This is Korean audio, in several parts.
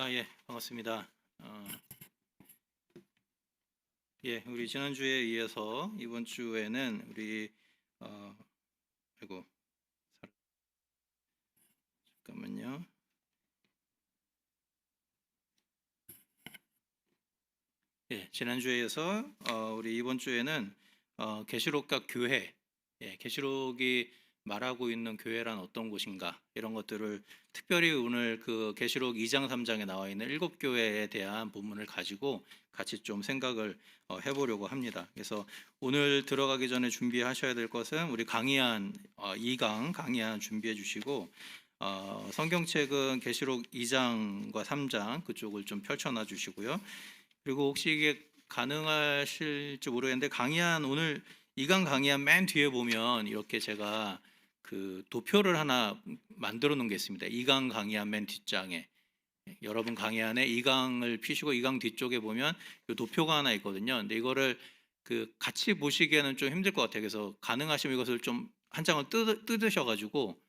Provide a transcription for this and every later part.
예, 반갑습니다. 우리 지난주에 이어서 이번 주에는 우리 어, 아이고, 잠깐만요. 지난주에 이어서 우리 이번 주에는 계시록과 교회, 계시록이 말하고 있는 교회란 어떤 곳인가 이런 것들을 특별히 오늘 그 계시록 2장 3장에 나와 있는 7교회에 대한 본문을 가지고 같이 좀 생각을 해보려고 합니다. 그래서 오늘 들어가기 전에 준비하셔야 될 것은 우리 강의한 2강 강의한 준비해 주시고 성경책은 계시록 2장과 3장 그쪽을 좀 펼쳐놔 주시고요. 그리고 혹시 이게 가능하실지 모르겠는데 강의한 오늘 이강 강의한 맨 뒤에 보면 이렇게 제가 그 도표를 하나 만들어 놓은 게 있습니다. 이강 강의한 맨 뒷장에 여러분 강의안에 이강을 피시고 이강 뒤쪽에 보면 이 도표가 하나 있거든요. 근데 이거를 그 같이 보시기에는 좀 힘들 것 같아요. 그래서 가능하시면 이것을 좀 한 장을 뜯으셔가지고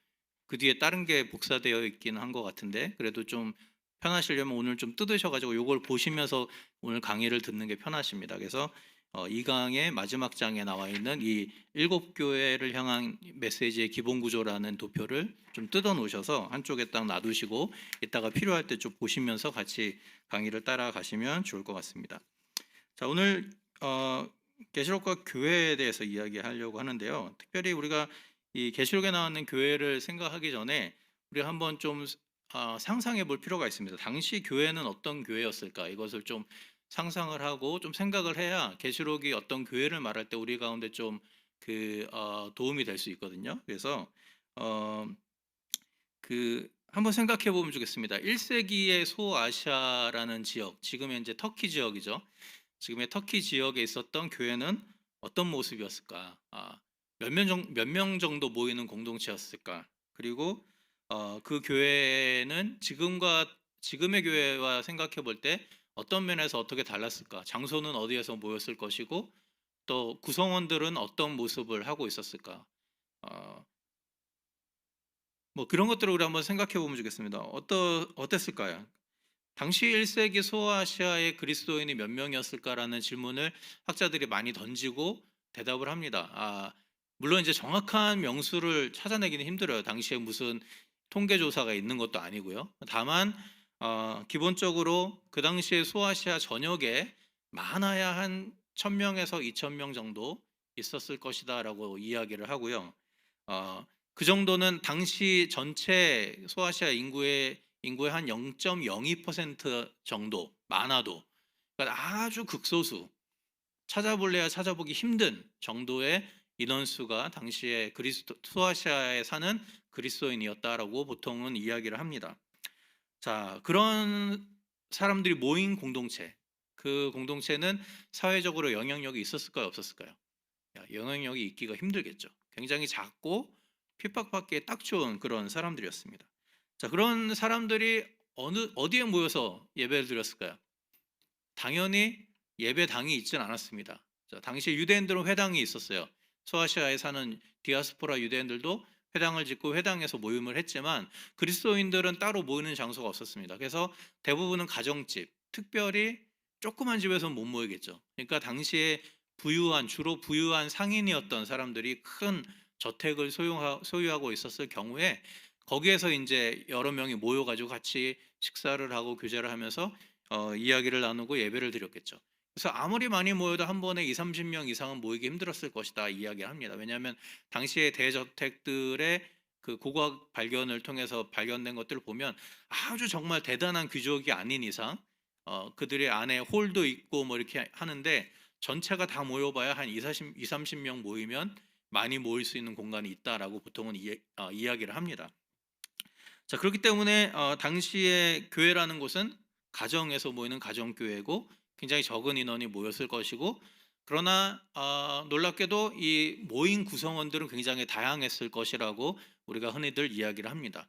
그 뒤에 다른 게 복사되어 있긴 한 것 같은데 그래도 좀 편하시려면 오늘 좀 뜯으셔가지고 이걸 보시면서 오늘 강의를 듣는 게 편하십니다. 그래서 이 강의 마지막 장에 나와 있는 이 7교회를 향한 메시지의 기본 구조라는 도표를 좀 뜯어 놓으셔서 한쪽에 딱 놔두시고 이따가 필요할 때 좀 보시면서 같이 강의를 따라가시면 좋을 것 같습니다. 자, 오늘 계시록과 교회에 대해서 이야기하려고 하는데요. 특별히 우리가 이 계시록에 나오는 교회를 생각하기 전에 우리 한번 좀 상상해 볼 필요가 있습니다. 당시 교회는 어떤 교회였을까? 이것을 좀 상상을 하고 좀 생각을 해야 계시록이 어떤 교회를 말할 때 우리 가운데 좀 그 도움이 될 수 있거든요. 그래서 어, 그 한번 생각해 보면 좋겠습니다. 1세기의 소아시아라는 지역, 지금의 이제 터키 지역이죠. 지금의 터키 지역에 있었던 교회는 어떤 모습이었을까? 몇 명 정도 모이는 공동체였을까? 그리고 그 교회는 지금의 교회와 생각해 볼 때 어떤 면에서 어떻게 달랐을까? 장소는 어디에서 모였을 것이고 또 구성원들은 어떤 모습을 하고 있었을까? 어, 뭐 그런 것들을 우리 한번 생각해 보면 좋겠습니다. 어땠을까요? 당시 1세기 소아시아의 그리스도인이 몇 명이었을까라는 질문을 학자들이 많이 던지고 대답을 합니다. 물론 이제 정확한 명수를 찾아내기는 힘들어요. 당시에 무슨 통계 조사가 있는 것도 아니고요. 다만 기본적으로 그 당시에 소아시아 전역에 많아야 한 1,000명에서 2,000명 정도 있었을 것이다라고 이야기를 하고요. 그 정도는 당시 전체 소아시아 인구의 한 0.02% 정도 많아도, 그러니까 아주 극소수, 찾아볼래야 찾아보기 힘든 정도의 인원수가 당시에 소아시아에 사는 그리스도인이었다라고 보통은 이야기를 합니다. 자, 그런 사람들이 모인 공동체, 그 공동체는 사회적으로 영향력이 있었을까요, 없었을까요? 영향력이 있기가 힘들겠죠. 굉장히 작고 핍박받기에 딱 좋은 그런 사람들이었습니다. 자, 그런 사람들이 어디에 모여서 예배를 드렸을까요? 당연히 예배당이 있진 않았습니다. 자, 당시 유대인들은 회당이 있었어요. 소아시아에 사는 디아스포라 유대인들도 회당을 짓고 회당에서 모임을 했지만 그리스도인들은 따로 모이는 장소가 없었습니다. 그래서 대부분은 가정집, 특별히 조그만 집에서 못 모이겠죠. 그러니까 당시에 주로 부유한 상인이었던 사람들이 큰 저택을 소유하고 있었을 경우에 거기에서 이제 여러 명이 모여가지고 같이 식사를 하고 교제를 하면서 이야기를 나누고 예배를 드렸겠죠. 그래서 아무리 많이 모여도 한 번에 2, 30명 이상은 모이기 힘들었을 것이다 이야기를 합니다. 왜냐하면 당시의 대저택들의 그 고고학 발견을 통해서 발견된 것들을 보면 아주 정말 대단한 귀족이 아닌 이상 그들의 안에 홀도 있고 뭐 이렇게 하는데 전체가 다 모여봐야 한 2, 30명 모이면 많이 모일 수 있는 공간이 있다라고 보통은 이야기를 합니다. 자, 그렇기 때문에 당시에 교회라는 곳은 가정에서 모이는 가정교회고 굉장히 적은 인원이 모였을 것이고 그러나 놀랍게도 이 모인 구성원들은 굉장히 다양했을 것이라고 우리가 흔히들 이야기를 합니다.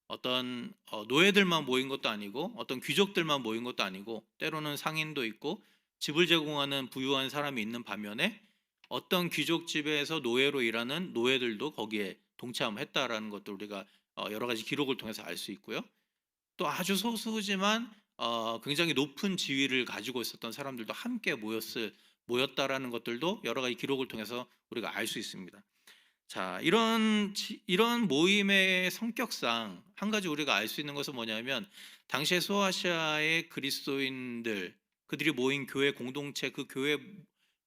어떤 노예들만 모인 것도 아니고 어떤 귀족들만 모인 것도 아니고 때로는 상인도 있고 집을 제공하는 부유한 사람이 있는 반면에 어떤 귀족 집에서 노예로 일하는 노예들도 거기에 동참했다라는 것도 우리가 여러 가지 기록을 통해서 알 수 있고요. 또 아주 소수지만 굉장히 높은 지위를 가지고 있었던 사람들도 함께 모였다라는 것들도 여러 가지 기록을 통해서 우리가 알 수 있습니다. 자, 이런 모임의 성격상 한 가지 우리가 알 수 있는 것은 뭐냐면, 당시에 소아시아의 그리스도인들, 그들이 모인 교회 공동체, 그 교회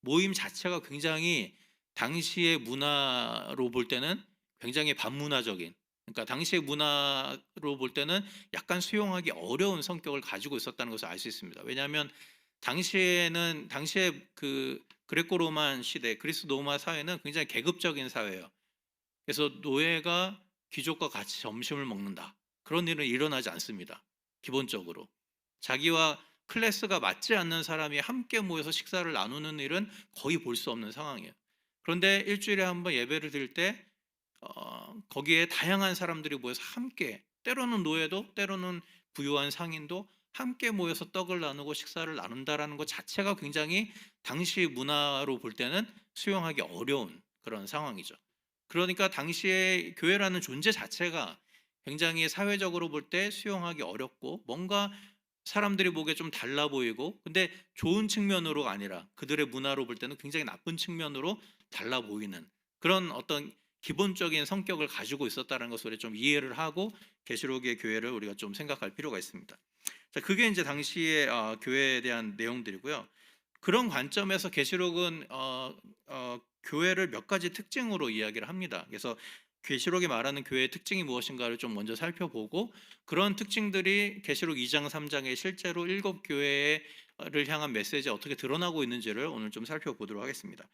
모임 자체가 굉장히 당시의 문화로 볼 때는 굉장히 반문화적인, 그러니까 당시의 문화로 볼 때는 약간 수용하기 어려운 성격을 가지고 있었다는 것을 알 수 있습니다. 왜냐하면 당시에 그 그레코 로만 시대, 그리스 로마 사회는 굉장히 계급적인 사회예요. 그래서 노예가 귀족과 같이 점심을 먹는다, 그런 일은 일어나지 않습니다. 기본적으로 자기와 클래스가 맞지 않는 사람이 함께 모여서 식사를 나누는 일은 거의 볼 수 없는 상황이에요. 그런데 일주일에 한번 예배를 드릴 때 거기에 다양한 사람들이 모여서 함께, 때로는 노예도 때로는 부유한 상인도 함께 모여서 떡을 나누고 식사를 나눈다라는 것 자체가 굉장히 당시 문화로 볼 때는 수용하기 어려운 그런 상황이죠. 그러니까 당시에 교회라는 존재 자체가 굉장히 사회적으로 볼 때 수용하기 어렵고, 뭔가 사람들이 보기에 좀 달라 보이고, 근데 좋은 측면으로가 아니라 그들의 문화로 볼 때는 굉장히 나쁜 측면으로 달라 보이는 그런 어떤 기본적인 성격을 가지고 있었다는 것을 좀 이해를 하고 계시록의 교회를 우리가 좀 생각할 필요가 있습니다. 자, 그게 이제 당시의 교회에 대한 내용들이고요. 그런 관점에서 계시록은 교회를 몇 가지 특징으로 이야기를 합니다. 그래서 계시록이 말하는 교회의 특징이 무엇인가를 좀 먼저 살펴보고, 그런 특징들이 계시록 2장 3장에 실제로 7교회를 향한 메시지에 어떻게 드러나고 있는지를 오늘 좀 살펴보도록 하겠습니다.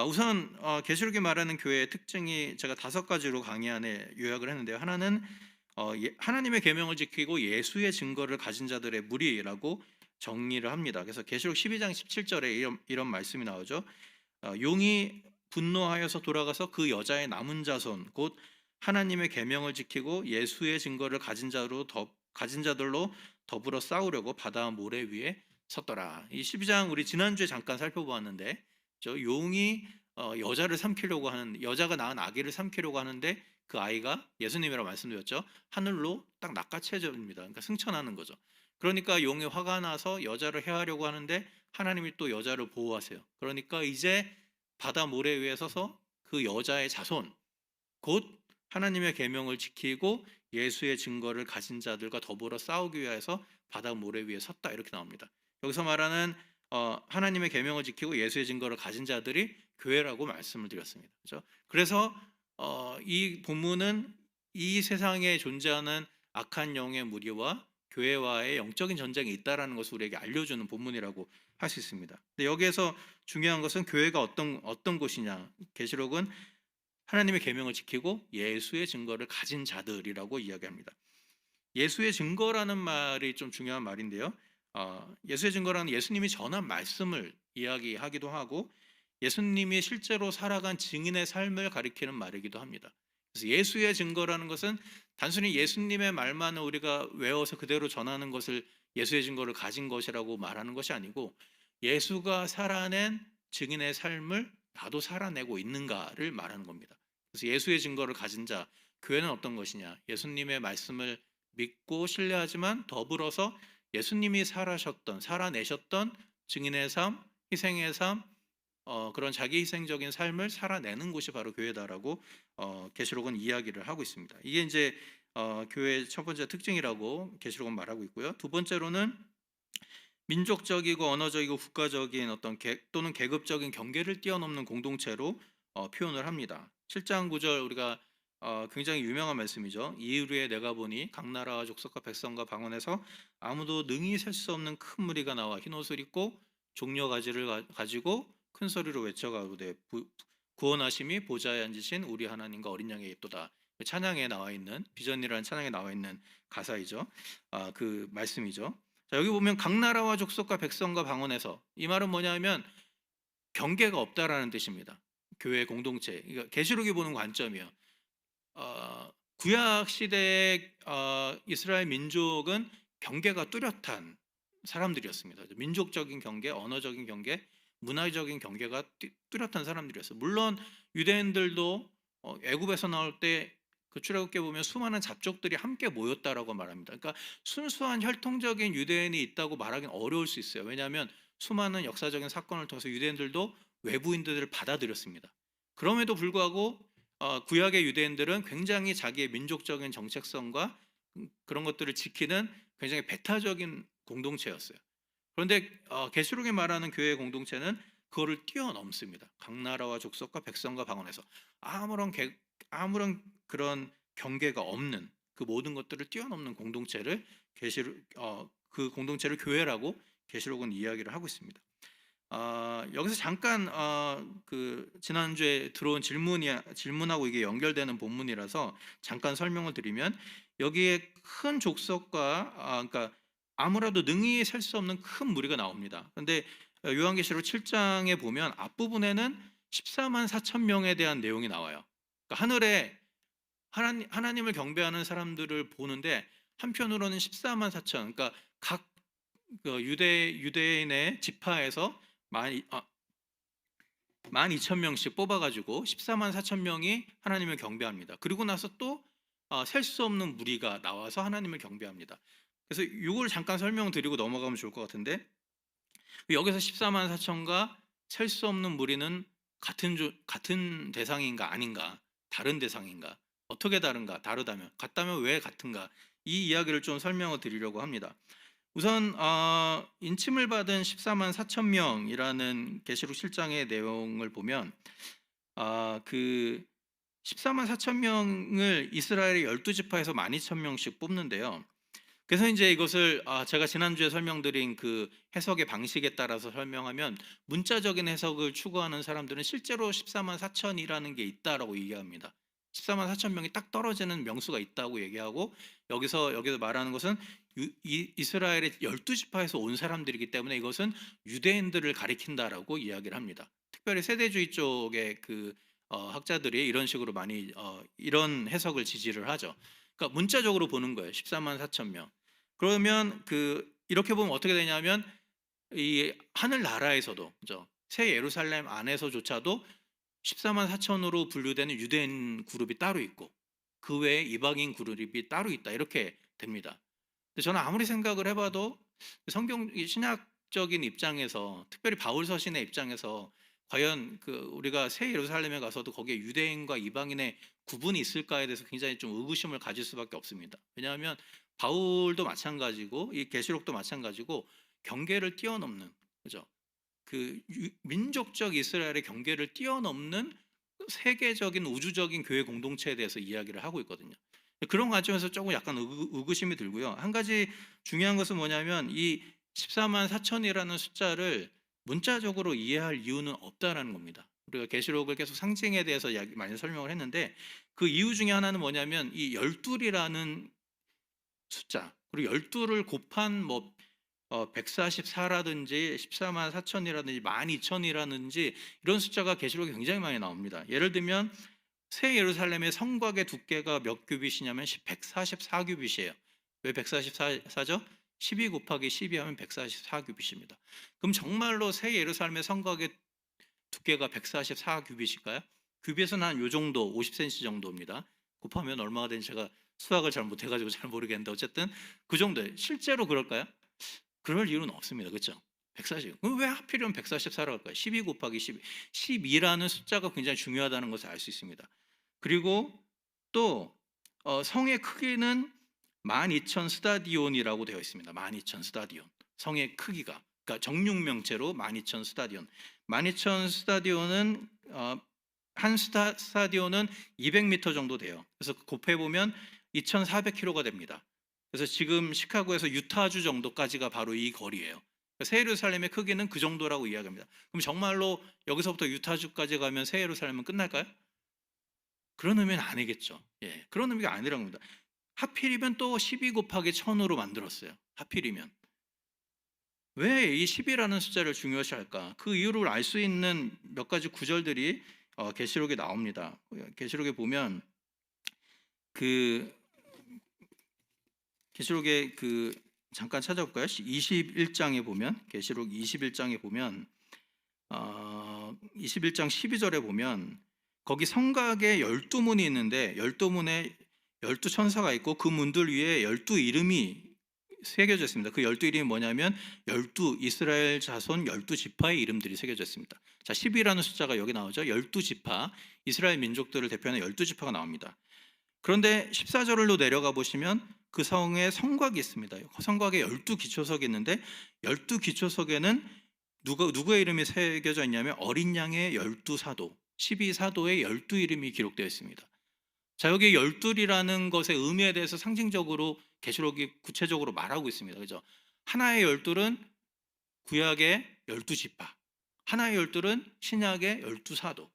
우선 계시록이 말하는 교회의 특징이 제가 5가지로 강의 안에 요약을 했는데요. 하나는 하나님의 계명을 지키고 예수의 증거를 가진 자들의 무리라고 정리를 합니다. 그래서 계시록 12장 17절에 이런 말씀이 나오죠. 용이 분노하여서 돌아가서 그 여자의 남은 자손 곧 하나님의 계명을 지키고 예수의 증거를 가진 자들로 더불어 싸우려고 바다 모래 위에 섰더라. 이 12장 우리 지난주에 잠깐 살펴보았는데, 저 용이 여자를 삼키려고 하는, 여자가 낳은 아기를 삼키려고 하는데 그 아이가 예수님이라고 말씀드렸죠. 하늘로 딱 낚아채집니다. 그러니까 승천하는 거죠. 그러니까 용이 화가 나서 여자를 해하려고 하는데 하나님이 또 여자를 보호하세요. 그러니까 이제 바다 모래 위에 서서 그 여자의 자손, 곧 하나님의 계명을 지키고 예수의 증거를 가진 자들과 더불어 싸우기 위해서 바다 모래 위에 섰다, 이렇게 나옵니다. 여기서 말하는 하나님의 계명을 지키고 예수의 증거를 가진 자들이 교회라고 말씀을 드렸습니다. 그렇죠? 그래서 이 본문은 이 세상에 존재하는 악한 영의 무리와 교회와의 영적인 전쟁이 있다라는 것을 우리에게 알려주는 본문이라고 할 수 있습니다. 근데 여기에서 중요한 것은 교회가 어떤 곳이냐. 계시록은 하나님의 계명을 지키고 예수의 증거를 가진 자들이라고 이야기합니다. 예수의 증거라는 말이 좀 중요한 말인데요. 예수의 증거라는 예수님이 전한 말씀을 이야기하기도 하고, 예수님이 실제로 살아간 증인의 삶을 가리키는 말이기도 합니다. 그래서 예수의 증거라는 것은 단순히 예수님의 말만을 우리가 외워서 그대로 전하는 것을 예수의 증거를 가진 것이라고 말하는 것이 아니고, 예수가 살아낸 증인의 삶을 나도 살아내고 있는가를 말하는 겁니다. 그래서 예수의 증거를 가진 자, 교회는 어떤 것이냐? 예수님의 말씀을 믿고 신뢰하지만 더불어서 예수님이 살아내셨던 증인의 삶, 희생의 삶, 그런 자기 희생적인 삶을 살아내는 곳이 바로 교회다라고 계시록은 이야기를 하고 있습니다. 이게 이제 교회의 첫 번째 특징이라고 계시록은 말하고 있고요. 두 번째로는 민족적이고 언어적이고 국가적인 또는 계급적인 경계를 뛰어넘는 공동체로 표현을 합니다. 7장 9절 우리가 굉장히 유명한 말씀이죠. 이후에 내가 보니 각 나라와 족속과 백성과 방언에서 아무도 능히 셀 수 없는 큰 무리가 나와 흰 옷을 입고 종려 가지를 가지고 큰 소리로 외쳐가로되 구원하심이 보좌에 앉으신 우리 하나님과 어린 양의 있도다. 찬양에 나와 있는, 비전이라는 찬양에 나와 있는 가사이죠. 그 말씀이죠. 자, 여기 보면 각 나라와 족속과 백성과 방언에서, 이 말은 뭐냐면 경계가 없다라는 뜻입니다. 교회 공동체, 그러니까 계시록이 보는 관점이요. 구약 시대의 이스라엘 민족은 경계가 뚜렷한 사람들이었습니다. 민족적인 경계, 언어적인 경계, 문화적인 경계가 뚜렷한 사람들이었어요. 물론 유대인들도 애굽에서 나올 때 그 출애굽기에 보면 수많은 잡족들이 함께 모였다라고 말합니다. 그러니까 순수한 혈통적인 유대인이 있다고 말하기는 어려울 수 있어요. 왜냐하면 수많은 역사적인 사건을 통해서 유대인들도 외부인들을 받아들였습니다. 그럼에도 불구하고 구약의 유대인들은 굉장히 자기의 민족적인 정체성과 그런 것들을 지키는 굉장히 배타적인 공동체였어요. 그런데 계시록에 말하는 교회의 공동체는 그거를 뛰어넘습니다. 각 나라와 족속과 백성과 방언에서 아무런 그런 경계가 없는 그 모든 것들을 뛰어넘는 공동체를 그 공동체를 교회라고 계시록은 이야기를 하고 있습니다. 여기서 잠깐 그 지난주에 들어온 질문하고 이게 연결되는 본문이라서 잠깐 설명을 드리면, 여기에 큰 족속과 그러니까 아무라도 능히 셀 수 없는 큰 무리가 나옵니다. 그런데 요한계시록 7장에 보면 앞부분에는 14만 4천 명에 대한 내용이 나와요. 그러니까 하늘에 하나님을 경배하는 사람들을 보는데 한편으로는 14만 4천, 그러니까 각 유대인의 지파에서 12,000명씩 뽑아가지고 14만 4천 명이 하나님을 경배합니다. 그리고 나서 또 셀 수 없는 무리가 나와서 하나님을 경배합니다. 그래서 이걸 잠깐 설명드리고 넘어가면 좋을 것 같은데, 여기서 14만 4천과 셀 수 없는 무리는 같은 대상인가 아닌가, 다른 대상인가, 어떻게 다르다면, 같다면 왜 같은가, 이 이야기를 좀 설명을 드리려고 합니다. 우선 인침을 받은 14만 4천 명이라는 계시록 7장의 내용을 보면 그 14만 4천 명을 이스라엘의 12지파에서 12,000명씩 뽑는데요. 그래서 이제 이것을 제가 지난주에 설명드린 그 해석의 방식에 따라서 설명하면, 문자적인 해석을 추구하는 사람들은 실제로 14만 4천이라는 게 있다라고 얘기합니다. 14만 4천 명이 딱 떨어지는 명수가 있다고 얘기하고, 여기서 말하는 것은 이스라엘의 12지파에서 온 사람들이기 때문에 이것은 유대인들을 가리킨다라고 이야기를 합니다. 특별히 세대주의 쪽의 그 학자들이 이런 식으로 많이 이런 해석을 지지를 하죠. 그러니까 문자적으로 보는 거예요. 14만 4천 명. 그러면 이렇게 보면 어떻게 되냐면, 이 하늘 나라에서도, 그죠? 새 예루살렘 안에서조차도 14만 4천으로 분류되는 유대인 그룹이 따로 있고, 그 외에 이방인 그룹이 따로 있다, 이렇게 됩니다. 근데 저는 아무리 생각을 해봐도 성경 신약적인 입장에서, 특별히 바울 서신의 입장에서, 과연 우리가 새 예루살렘에 가서도 거기에 유대인과 이방인의 구분이 있을까에 대해서 굉장히 좀 의구심을 가질 수밖에 없습니다. 왜냐하면 바울도 마찬가지고 이 계시록도 마찬가지고 경계를 뛰어넘는, 그죠? 민족적 이스라엘의 경계를 뛰어넘는 세계적인 우주적인 교회 공동체에 대해서 이야기를 하고 있거든요. 그런 관점에서 조금 약간 의구심이 들고요. 한 가지 중요한 것은 뭐냐면, 이 14만 4천이라는 숫자를 문자적으로 이해할 이유는 없다라는 겁니다. 우리가 계시록을 계속 상징에 대해서 많이 설명을 했는데, 그 이유 중에 하나는 뭐냐면, 이 12이라는 숫자, 그리고 12를 곱한 144라든지 14만 4천이라든지 12,000이라든지 이런 숫자가 계시록에 굉장히 많이 나옵니다. 예를 들면 새 예루살렘의 성곽의 두께가 몇 규빗이냐면 144규빗이에요. 왜 144죠? 12 곱하기 12 하면 144규빗입니다. 그럼 정말로 새 예루살렘의 성곽의 두께가 144규빗일까요? 규빗은 한 요 정도, 50cm 정도입니다. 곱하면 얼마가 되는지 제가 수학을 잘 못해가지고 잘 모르겠는데, 어쨌든 그 정도예요. 실제로 그럴까요? 그럴 이유는 없습니다. 그렇죠? 140. 그럼 왜 하필이면 144라고 할까요? 12 곱하기 12. 12라는 숫자가 굉장히 중요하다는 것을 알 수 있습니다. 그리고 또 성의 크기는 12,000 스타디온이라고 되어 있습니다. 12,000 스타디온. 성의 크기가. 그러니까 정육명체로 12,000 스타디온. 12,000 스타디온은 한 스타디온은 200m 정도 돼요. 그래서 곱해보면 2,400km가 됩니다. 그래서 지금 시카고에서 유타주 정도까지가 바로 이 거리예요. 새 예루살렘의 크기는 그 정도라고 이야기합니다. 그럼 정말로 여기서부터 유타주까지 가면 새 예루살렘은 끝날까요? 그런 의미는 아니겠죠. 예, 그런 의미가 아니라는 겁니다. 하필이면 또 12 곱하기 1000으로 만들었어요. 하필이면. 왜 이 10이라는 숫자를 중요시할까? 그 이유를 알 수 있는 몇 가지 구절들이 계시록에 나옵니다. 계시록에 보면 계시록에 잠깐 찾아볼까요? 21장에 보면, 계시록 21장에 보면 21장 12절에 보면 거기 성곽에 12문이 있는데 12문에 열두 천사가 있고 그 문들 위에 열두 이름이 새겨져 있습니다. 그 열두 이름이 뭐냐면 열두 이스라엘 자손 열두 지파의 이름들이 새겨져 있습니다. 자, 10이라는 숫자가 여기 나오죠. 열두 지파, 이스라엘 민족들을 대표하는 열두 지파가 나옵니다. 그런데 14절로 내려가 보시면 그 성에 성곽이 있습니다. 성곽에 12기초석이 있는데 12기초석에는 누구의 이름이 새겨져 있냐면 어린 양의 12사도, 12사도의 12이름이 기록되어 있습니다. 자, 여기 12이라는 것의 의미에 대해서 상징적으로 계시록이 구체적으로 말하고 있습니다. 그죠? 하나의 12은 구약의 12지파, 하나의 12은 신약의 12사도.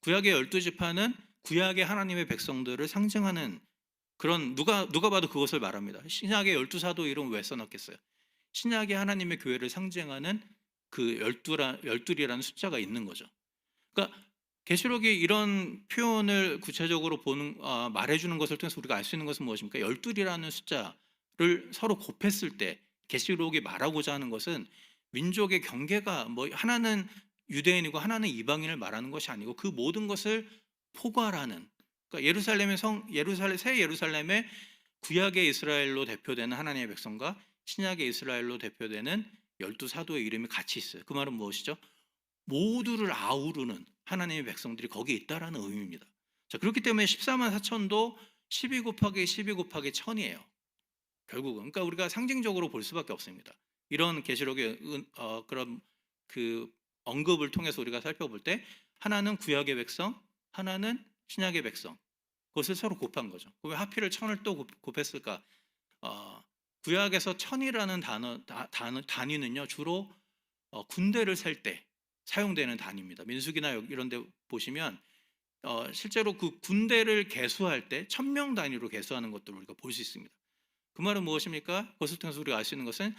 구약의 12지파는 구약의 하나님의 백성들을 상징하는 그런 누가 봐도 그것을 말합니다. 신약의 12사도 이름 왜 써놨겠어요? 신약의 하나님의 교회를 상징하는 그 12이라는 숫자가 있는 거죠. 그러니까 계시록이 이런 표현을 구체적으로 말해주는 것을 통해서 우리가 알 수 있는 것은 무엇입니까? 12이라는 숫자를 서로 곱했을 때 계시록이 말하고자 하는 것은 민족의 경계가 뭐 하나는 유대인이고 하나는 이방인을 말하는 것이 아니고 그 모든 것을 포괄하는, 그러니까 새 예루살렘의 구약의 이스라엘로 대표되는 하나님의 백성과 신약의 이스라엘로 대표되는 12사도의 이름이 같이 있어요. 그 말은 무엇이죠? 모두를 아우르는 하나님의 백성들이 거기에 있다라는 의미입니다. 자, 그렇기 때문에 14만 4천도 12 곱하기 12 곱하기 1000이에요. 결국은 그러니까 우리가 상징적으로 볼 수밖에 없습니다. 이런 계시록의 그런 그 언급을 통해서 우리가 살펴볼 때 하나는 구약의 백성, 하나는 신약의 백성, 그것을 서로 곱한 거죠. 왜 하필을 1000을 또 곱했을까? 구약에서 1000이라는 단위는요 주로 군대를 셀 때 사용되는 단위입니다. 민수기나 이런 데 보시면 실제로 그 군대를 계수할 때 1000명 단위로 계수하는 것들을 우리가 볼 수 있습니다. 그 말은 무엇입니까? 그것을 통해서 우리가 알 수 있는 것은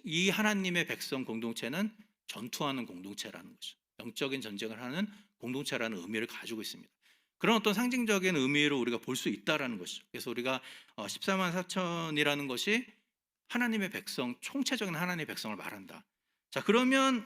이 하나님의 백성 공동체는 전투하는 공동체라는 거죠. 영적인 전쟁을 하는 공동체라는 의미를 가지고 있습니다. 그런 어떤 상징적인 의미로 우리가 볼 수 있다라는 것이죠. 그래서 우리가 14만 4천이라는 것이 하나님의 백성, 총체적인 하나님의 백성을 말한다. 자, 그러면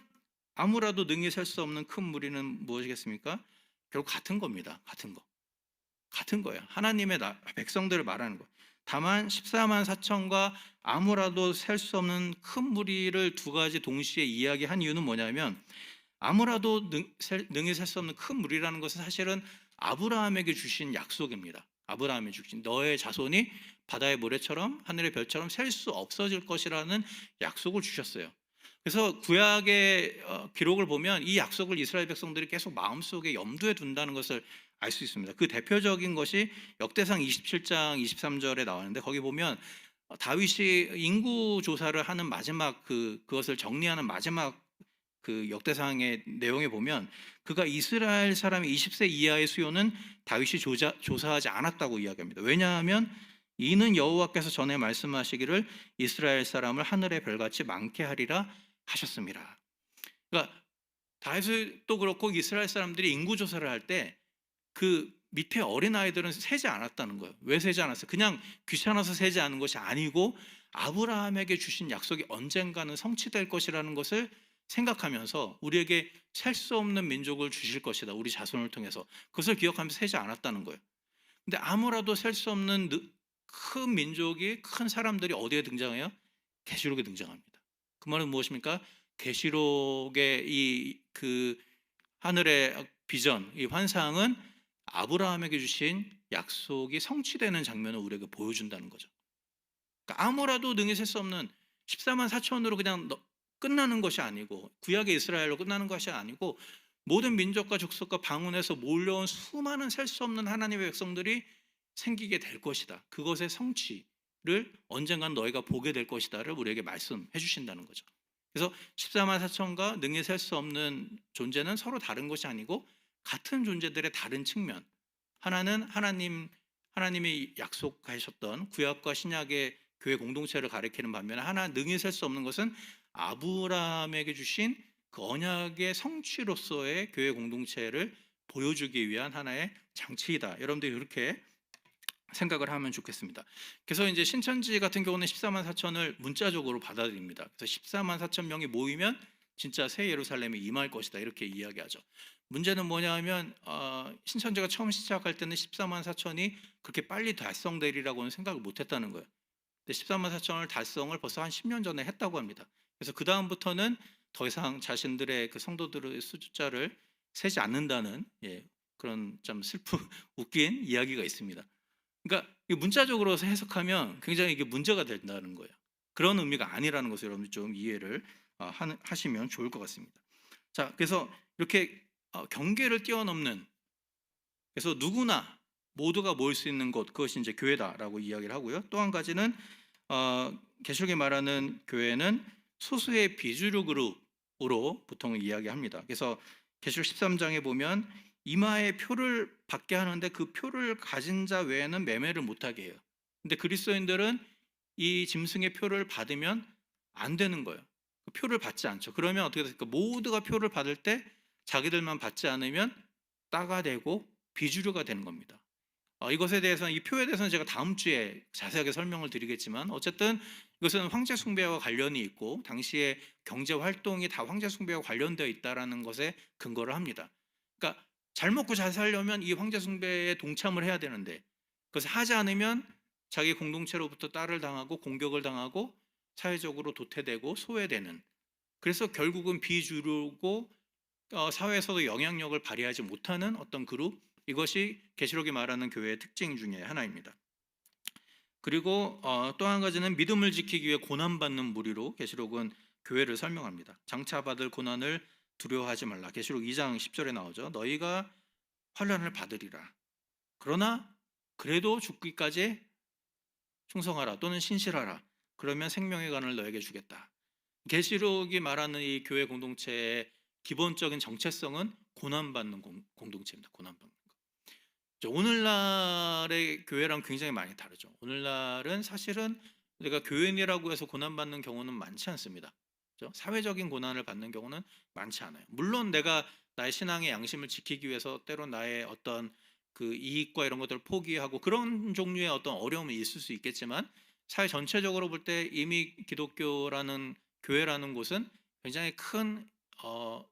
아무라도 능히 셀 수 없는 큰 무리는 무엇이겠습니까? 결국 같은 겁니다. 같은 거예요. 하나님의 백성들을 말하는 거예요. 다만 14만 4천과 아무라도 셀 수 없는 큰 무리를 두 가지 동시에 이야기한 이유는 뭐냐면 아무라도 능히 셀 수 없는 큰 무리라는 것은 사실은 아브라함에게 주신 약속입니다. 아브라함이 주신 너의 자손이 바다의 모래처럼 하늘의 별처럼 셀 수 없어질 것이라는 약속을 주셨어요. 그래서 구약의 기록을 보면 이 약속을 이스라엘 백성들이 계속 마음속에 염두에 둔다는 것을 알 수 있습니다. 그 대표적인 것이 역대상 27장 23절에 나왔는데 거기 보면 다윗이 인구 조사를 하는 마지막 그것을 정리하는 마지막 그 역대상의 내용에 보면 그가 이스라엘 사람이 20세 이하의 수요는 다윗이 조사하지 않았다고 이야기합니다. 왜냐하면 이는 여호와께서 전에 말씀하시기를 이스라엘 사람을 하늘의 별같이 많게 하리라 하셨습니다. 그러니까 다윗도 그렇고 이스라엘 사람들이 인구 조사를 할 때 그 밑에 어린 아이들은 세지 않았다는 거예요. 왜 세지 않았어요? 그냥 귀찮아서 세지 않은 것이 아니고 아브라함에게 주신 약속이 언젠가는 성취될 것이라는 것을 생각하면서 우리에게 셀 수 없는 민족을 주실 것이다. 우리 자손을 통해서 그것을 기억하면서 세지 않았다는 거예요. 근데 아무라도 셀 수 없는 큰 민족이 큰 사람들이 어디에 등장해요? 계시록에 등장합니다. 그 말은 무엇입니까? 계시록의 그 하늘의 비전, 이 환상은 아브라함에게 주신 약속이 성취되는 장면을 우리에게 보여준다는 거죠. 그러니까 아무라도 능히 셀 수 없는 14만 4천으로 그냥 끝나는 것이 아니고 구약의 이스라엘로 끝나는 것이 아니고 모든 민족과 족속과 방언에서 몰려온 수많은 셀 수 없는 하나님의 백성들이 생기게 될 것이다. 그것의 성취를 언젠간 너희가 보게 될 것이다를 우리에게 말씀해 주신다는 거죠. 그래서 14만 4천과 능히 셀 수 없는 존재는 서로 다른 것이 아니고 같은 존재들의 다른 측면. 하나는 하나님이 약속하셨던 구약과 신약의 교회 공동체를 가리키는 반면에 하나 능히 셀 수 없는 것은 아브라함에게 주신 그 언약의 성취로서의 교회 공동체를 보여주기 위한 하나의 장치이다. 여러분들이 이렇게 생각을 하면 좋겠습니다. 그래서 이제 신천지 같은 경우는 14만 4천을 문자적으로 받아들입니다. 그래서 14만 4천 명이 모이면 진짜 새 예루살렘이 임할 것이다 이렇게 이야기하죠. 문제는 뭐냐하면 신천지가 처음 시작할 때는 14만 4천이 그렇게 빨리 달성되리라고는 생각을 못했다는 거예요. 근데 14만 4천을 달성을 벌써 한 10년 전에 했다고 합니다. 그래서 그 다음부터는 더 이상 자신들의 그 성도들의 숫자를 세지 않는다는, 예, 그런 좀 슬프 웃긴 이야기가 있습니다. 그러니까 이 문자적으로 해석하면 굉장히 이게 문제가 된다는 거예요. 그런 의미가 아니라는 것을 여러분 좀 이해를 하시면 좋을 것 같습니다. 자, 그래서 이렇게 경계를 뛰어넘는, 그래서 누구나 모두가 모일 수 있는 곳, 그것이 이제 교회다라고 이야기를 하고요. 또 한 가지는 계시록이 말하는 교회는 소수의 비주류 그룹으로 보통 이야기합니다. 그래서 계시록 13장에 보면 이마에 표를 받게 하는데 그 표를 가진 자 외에는 매매를 못하게 해요. 근데 그리스도인들은 이 짐승의 표를 받으면 안 되는 거예요. 그 표를 받지 않죠. 그러면 어떻게 될까? 모두가 표를 받을 때 자기들만 받지 않으면 따가 되고 비주류가 되는 겁니다. 이것에 대해서는, 이 표에 대해서는 제가 다음 주에 자세하게 설명을 드리겠지만, 어쨌든 이것은 황제 숭배와 관련이 있고 당시의 경제 활동이 다 황제 숭배와 관련되어 있다라는 것에 근거를 합니다. 그러니까 잘 먹고 잘 살려면 이 황제 숭배에 동참을 해야 되는데 그것을 하지 않으면 자기 공동체로부터 따를 당하고 공격을 당하고 사회적으로 도태되고 소외되는, 그래서 결국은 비주류고 사회에서도 영향력을 발휘하지 못하는 어떤 그룹, 이것이 계시록이 말하는 교회의 특징 중에 하나입니다. 그리고 또 한 가지는 믿음을 지키기 위해 고난받는 무리로 계시록은 교회를 설명합니다. 장차 받을 고난을 두려워하지 말라. 계시록 2장 10절에 나오죠. 너희가 환난을 받으리라. 그러나 그래도 죽기까지 충성하라 또는 신실하라. 그러면 생명의 관을 너에게 주겠다. 계시록이 말하는 이 교회 공동체의 기본적인 정체성은 고난받는 공동체입니다. 고난받는 거. 오늘날의 교회랑 굉장히 많이 다르죠. 오늘날은 사실은 내가 교인이라고 해서 고난받는 경우는 많지 않습니다. 그렇죠? 사회적인 고난을 받는 경우는 많지 않아요. 물론 내가 나의 신앙의 양심을 지키기 위해서 때로 나의 어떤 그 이익과 이런 것들을 포기하고 그런 종류의 어떤 어려움이 있을 수 있겠지만, 사회 전체적으로 볼 때 이미 기독교라는 교회라는 곳은 굉장히 큰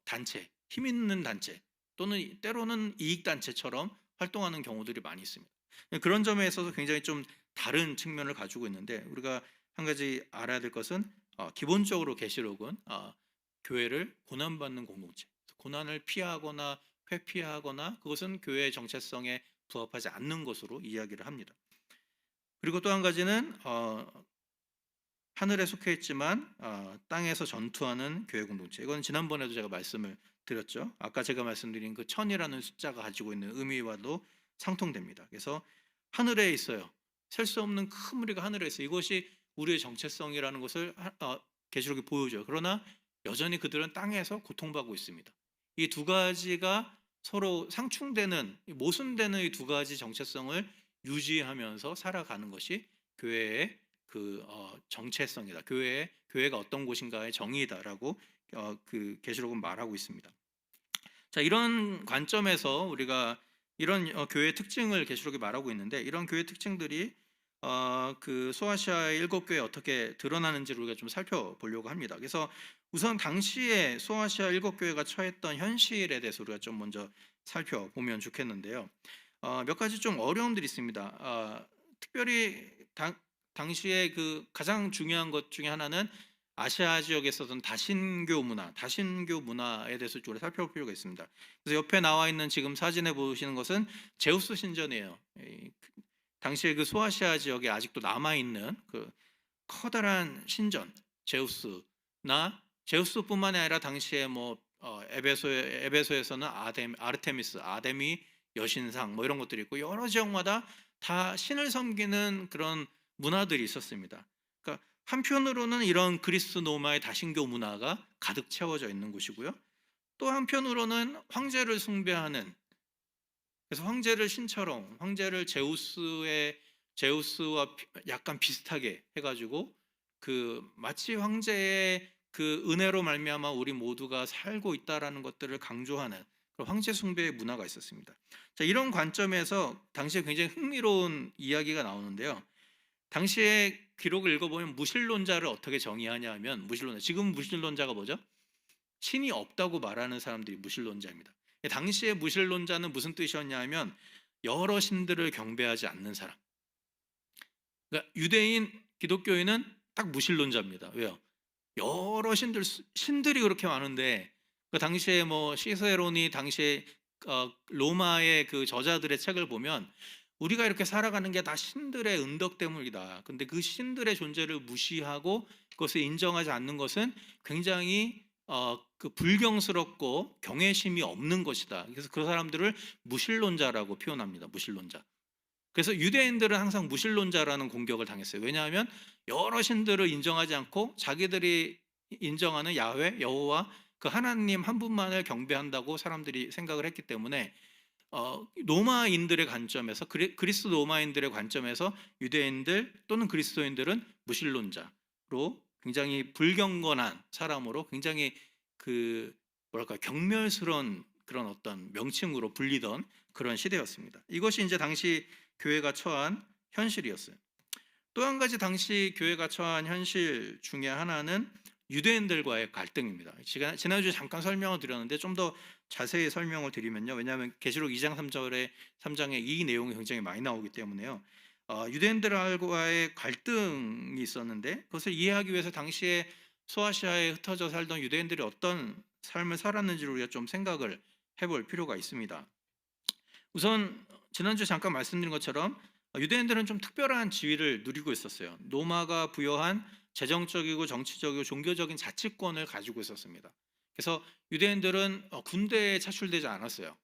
단체, 힘 있는 단체 또는 때로는 이익 단체처럼 활동하는 경우들이 많이 있습니다. 그런 점에 있어서 굉장히 좀 다른 측면을 가지고 있는데, 우리가 한 가지 알아야 될 것은 기본적으로 계시록은 교회를 고난받는 공동체, 고난을 피하거나 회피하거나 그것은 교회의 정체성에 부합하지 않는 것으로 이야기를 합니다. 그리고 또 한 가지는 하늘에 속해 있지만 땅에서 전투하는 교회 공동체. 이건 지난번에도 제가 말씀을 드렸죠. 아까 제가 말씀드린 그 천이라는 숫자가 가지고 있는 의미와도 상통됩니다. 그래서 하늘에 있어요. 셀 수 없는 큰 무리가 하늘에 있어요. 이것이 우리의 정체성이라는 것을 계시록이 보여줘요. 그러나 여전히 그들은 땅에서 고통받고 있습니다. 이 두 가지가 서로 상충되는, 모순되는 이 두 가지 정체성을 유지하면서 살아가는 것이 교회의 그 정체성이다. 교회가 어떤 곳인가의 정의다라고 그 계시록은 말하고 있습니다. 자, 이런 관점에서 우리가 이런 교회의 특징을 계시록이 말하고 있는데, 이런 교회 특징들이 그 소아시아의 7교회에 어떻게 드러나는지를 우리가 좀 살펴보려고 합니다. 그래서 우선 당시에 소아시아 7교회가 처했던 현실에 대해서 우리가 좀 먼저 살펴보면 좋겠는데요. 몇 가지 좀 어려움들이 있습니다. 특별히 당시에 그 가장 중요한 것 중에 하나는 아시아 지역에 있었던 다신교 문화에 대해서 좀 살펴볼 필요가 있습니다. 그래서 옆에 나와 있는 지금 사진에 보시는 것은 제우스 신전이에요. 당시에 그 소아시아 지역에 아직도 남아 있는 그 커다란 신전, 제우스뿐만이 아니라 당시에 뭐 에베소에서는 아르테미 여신상 뭐 이런 것들이 있고, 여러 지역마다 다 신을 섬기는 그런 문화들이 있었습니다. 그러니까 한편으로는 이런 그리스 로마의 다신교 문화가 가득 채워져 있는 곳이고요. 또 한편으로는 황제를 숭배하는, 그래서 황제를 신처럼, 황제를 제우스와 약간 비슷하게 해가지고 그 마치 황제의 그 은혜로 말미암아 우리 모두가 살고 있다라는 것들을 강조하는 그런 황제 숭배의 문화가 있었습니다. 자, 이런 관점에서 당시에 굉장히 흥미로운 이야기가 나오는데요. 당시에 기록을 읽어보면 무신론자를 어떻게 정의하냐 하면, 지금 무신론자가 뭐죠? 신이 없다고 말하는 사람들이 무신론자입니다. 당시의 무신론자는 무슨 뜻이었냐면 여러 신들을 경배하지 않는 사람. 그러니까 유대인 기독교인은 딱 무신론자입니다. 왜요? 여러 신들이 그렇게 많은데 그 당시에 뭐 시세론이 당시에 로마의 그 저자들의 책을 보면 우리가 이렇게 살아가는 게 다 신들의 은덕 때문이다. 근데 그 신들의 존재를 무시하고 그것을 인정하지 않는 것은 굉장히 그 불경스럽고 경외심이 없는 것이다. 그래서 그 사람들을 무신론자라고 표현합니다. 무신론자. 그래서 유대인들은 항상 무신론자라는 공격을 당했어요. 왜냐하면 여러 신들을 인정하지 않고 자기들이 인정하는 야훼, 여호와 그 하나님 한 분만을 경배한다고 사람들이 생각을 했기 때문에 로마인들의 관점에서 그리스 로마인들의 관점에서 유대인들 또는 그리스도인들은 무신론자로 굉장히 불경건한 사람으로 굉장히 그 뭐랄까 경멸스러운 그런 어떤 명칭으로 불리던 그런 시대였습니다. 이것이 이제 당시 교회가 처한 현실이었어요. 또 한 가지 당시 교회가 처한 현실 중에 하나는 유대인들과의 갈등입니다. 지난주에 잠깐 설명을 드렸는데 좀 더 자세히 설명을 드리면요. 왜냐하면 계시록 2장 3장에 이 내용이 굉장히 많이 나오기 때문에요. 유대인들과의 갈등이 있었는데 그것을 이해하기 위해서 당시에 소아시아에 흩어져 살던 유대인들이 어떤 삶을 살았는지를 우리가 좀 생각을 해볼 필요가 있습니다. 우선 지난주에 잠깐 말씀드린 것처럼 유대인들은 좀 특별한 지위를 누리고 있었어요. 로마가 부여한 재정적이고 정치적이고 종교적인 자치권을 가지고 있었습니다. 그래서 유대인들은 군대에 차출되지 않았어요.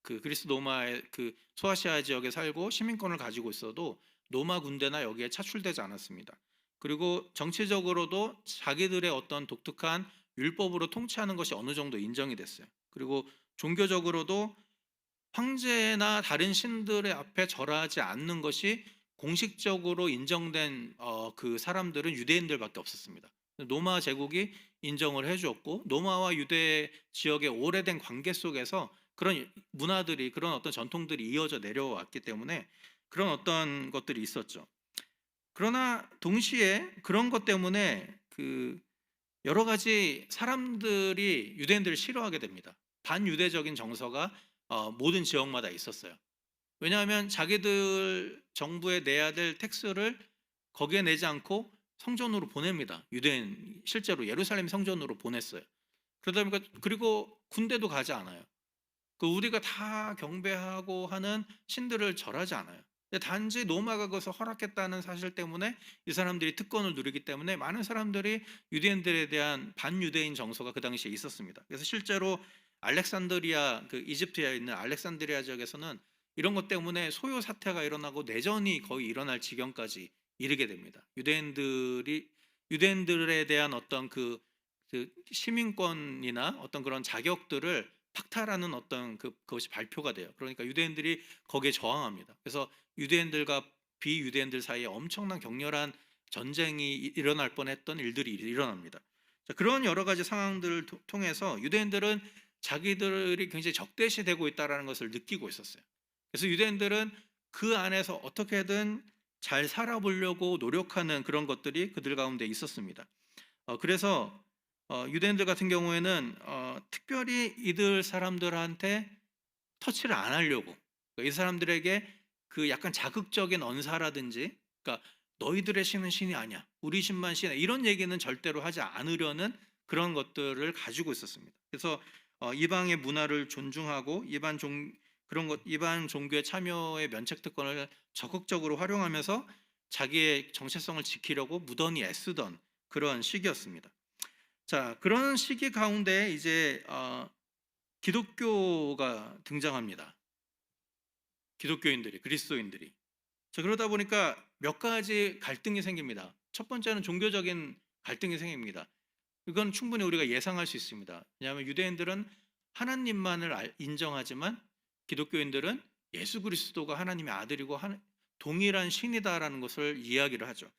그 그리스 로마의 그 소아시아 지역에 살고 시민권을 가지고 있어도 로마 군대나 여기에 차출되지 않았습니다. 그리고 정치적으로도 자기들의 어떤 독특한 율법으로 통치하는 것이 어느 정도 인정이 됐어요. 그리고 종교적으로도 황제나 다른 신들의 앞에 절하지 않는 것이 공식적으로 인정된 그 사람들은 유대인들밖에 없었습니다. 로마 제국이 인정을 해주었고 로마와 유대 지역의 오래된 관계 속에서 그런 문화들이 그런 어떤 전통들이 이어져 내려왔기 때문에 그런 어떤 것들이 있었죠. 그러나 동시에 그런 것 때문에 그 여러 가지 사람들이 유대인들을 싫어하게 됩니다. 반유대적인 정서가 모든 지역마다 있었어요. 왜냐하면 자기들 정부에 내야 될 텍스를 거기에 내지 않고 성전으로 보냅니다. 유대인 실제로 예루살렘 성전으로 보냈어요. 그러다 보니까 그리고 군대도 가지 않아요. 그 우리가 다 경배하고 하는 신들을 절하지 않아요. 단지 로마가 그것을 허락했다는 사실 때문에 이 사람들이 특권을 누리기 때문에 많은 사람들이 유대인들에 대한 반유대인 정서가 그 당시에 있었습니다. 그래서 실제로 알렉산드리아 그 이집트에 있는 알렉산드리아 지역에서는 이런 것 때문에 소요 사태가 일어나고 내전이 거의 일어날 지경까지 이르게 됩니다. 유대인들에 대한 어떤 그 시민권이나 어떤 그런 자격들을 박탈하는 어떤 그것이 발표가 돼요. 그러니까 유대인들이 거기에 저항합니다. 그래서 유대인들과 비유대인들 사이에 엄청난 격렬한 전쟁이 일어날 뻔했던 일들이 일어납니다. 자, 그런 여러 가지 상황들을 통해서 유대인들은 자기들이 굉장히 적대시되고 있다는 것을 느끼고 있었어요. 그래서 유대인들은 그 안에서 어떻게든 잘 살아보려고 노력하는 그런 것들이 그들 가운데 있었습니다. 그래서 유대인들 같은 경우에는 특별히 이들 사람들한테 터치를 안 하려고 이 사람들에게 그 약간 자극적인 언사라든지 그러니까 너희들의 신은 신이 아니야 우리 신만 신이야 이런 얘기는 절대로 하지 않으려는 그런 것들을 가지고 있었습니다. 그래서 이방의 문화를 존중하고 이방 종교의 참여의 면책 특권을 적극적으로 활용하면서 자기의 정체성을 지키려고 무던히 애쓰던 그런 시기였습니다. 자, 그런 시기 가운데 이제 기독교가 등장합니다. 기독교인들이, 그리스도인들이. 자, 그러다 보니까 몇 가지 갈등이 생깁니다. 첫 번째는 종교적인 갈등이 생깁니다. 이건 충분히 우리가 예상할 수 있습니다. 왜냐하면 유대인들은 하나님만을 인정하지만 기독교인들은 예수 그리스도가 하나님의 아들이고 동일한 신이다라는 것을 이야기를 하죠.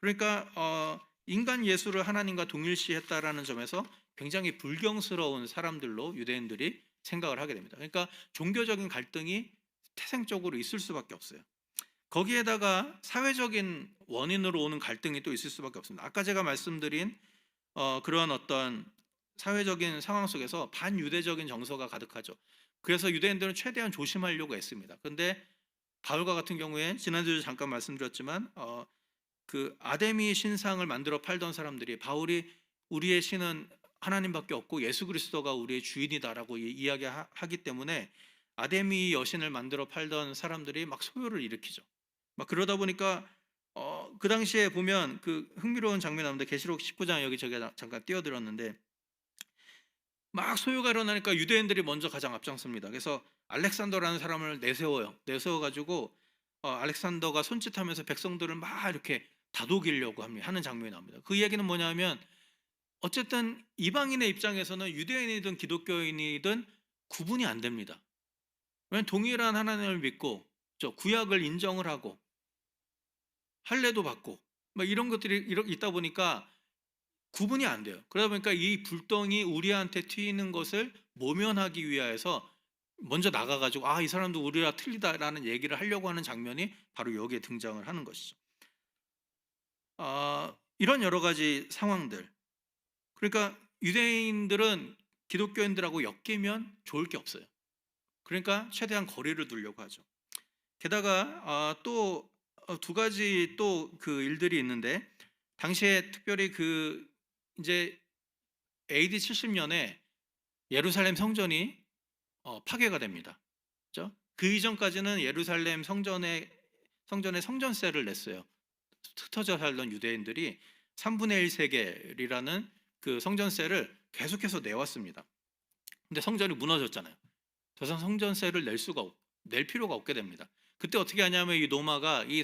그러니까 인간 예수를 하나님과 동일시했다라는 점에서 굉장히 불경스러운 사람들로 유대인들이 생각을 하게 됩니다. 그러니까 종교적인 갈등이 태생적으로 있을 수밖에 없어요. 거기에다가 사회적인 원인으로 오는 갈등이 또 있을 수밖에 없습니다. 아까 제가 말씀드린 그런 어떤 사회적인 상황 속에서 반유대적인 정서가 가득하죠. 그래서 유대인들은 최대한 조심하려고 했습니다. 그런데 바울과 같은 경우에 지난주에 잠깐 말씀드렸지만 그 아데미 신상을 만들어 팔던 사람들이 바울이 우리의 신은 하나님밖에 없고 예수 그리스도가 우리의 주인이다라고 이야기하기 때문에 아데미 여신을 만들어 팔던 사람들이 막 소요를 일으키죠. 막 그러다 보니까 그 당시에 보면 그 흥미로운 장면이 나오는데 계시록 19장 여기 제가 잠깐 띄워드렸는데 막 소요가 일어나니까 유대인들이 먼저 가장 앞장섭니다. 그래서 알렉산더라는 사람을 내세워요. 내세워가지고 알렉산더가 손짓하면서 백성들을 막 이렇게 다독이려고 하는 장면이 나옵니다. 그 이야기는 뭐냐면 어쨌든 이방인의 입장에서는 유대인이든 기독교인이든 구분이 안 됩니다. 왜냐하면 동일한 하나님을 믿고 구약을 인정을 하고 할례도 받고 막 이런 것들이 있다 보니까 구분이 안 돼요. 그러다 보니까 이 불똥이 우리한테 튀는 것을 모면하기 위해서 먼저 나가가지고 이 사람도 우리랑 틀리다라는 얘기를 하려고 하는 장면이 바로 여기에 등장을 하는 것이죠. 이런 여러 가지 상황들. 그러니까 유대인들은 기독교인들하고 엮이면 좋을 게 없어요. 그러니까 최대한 거리를 두려고 하죠. 게다가 또 두 가지 또 그 일들이 있는데 당시에 특별히 그 이제 AD 70년에 예루살렘 성전이 파괴가 됩니다. 그렇죠? 그 이전까지는 예루살렘 성전에 성전세를 냈어요. 흩어져 살던 유대인들이 3분의 1 세겔이라는 그 성전세를 계속해서 내왔습니다. 근데 성전이 무너졌잖아요. 더 이상 성전세를 낼 필요가 없게 됩니다. 그때 어떻게 하냐면 이 로마가 이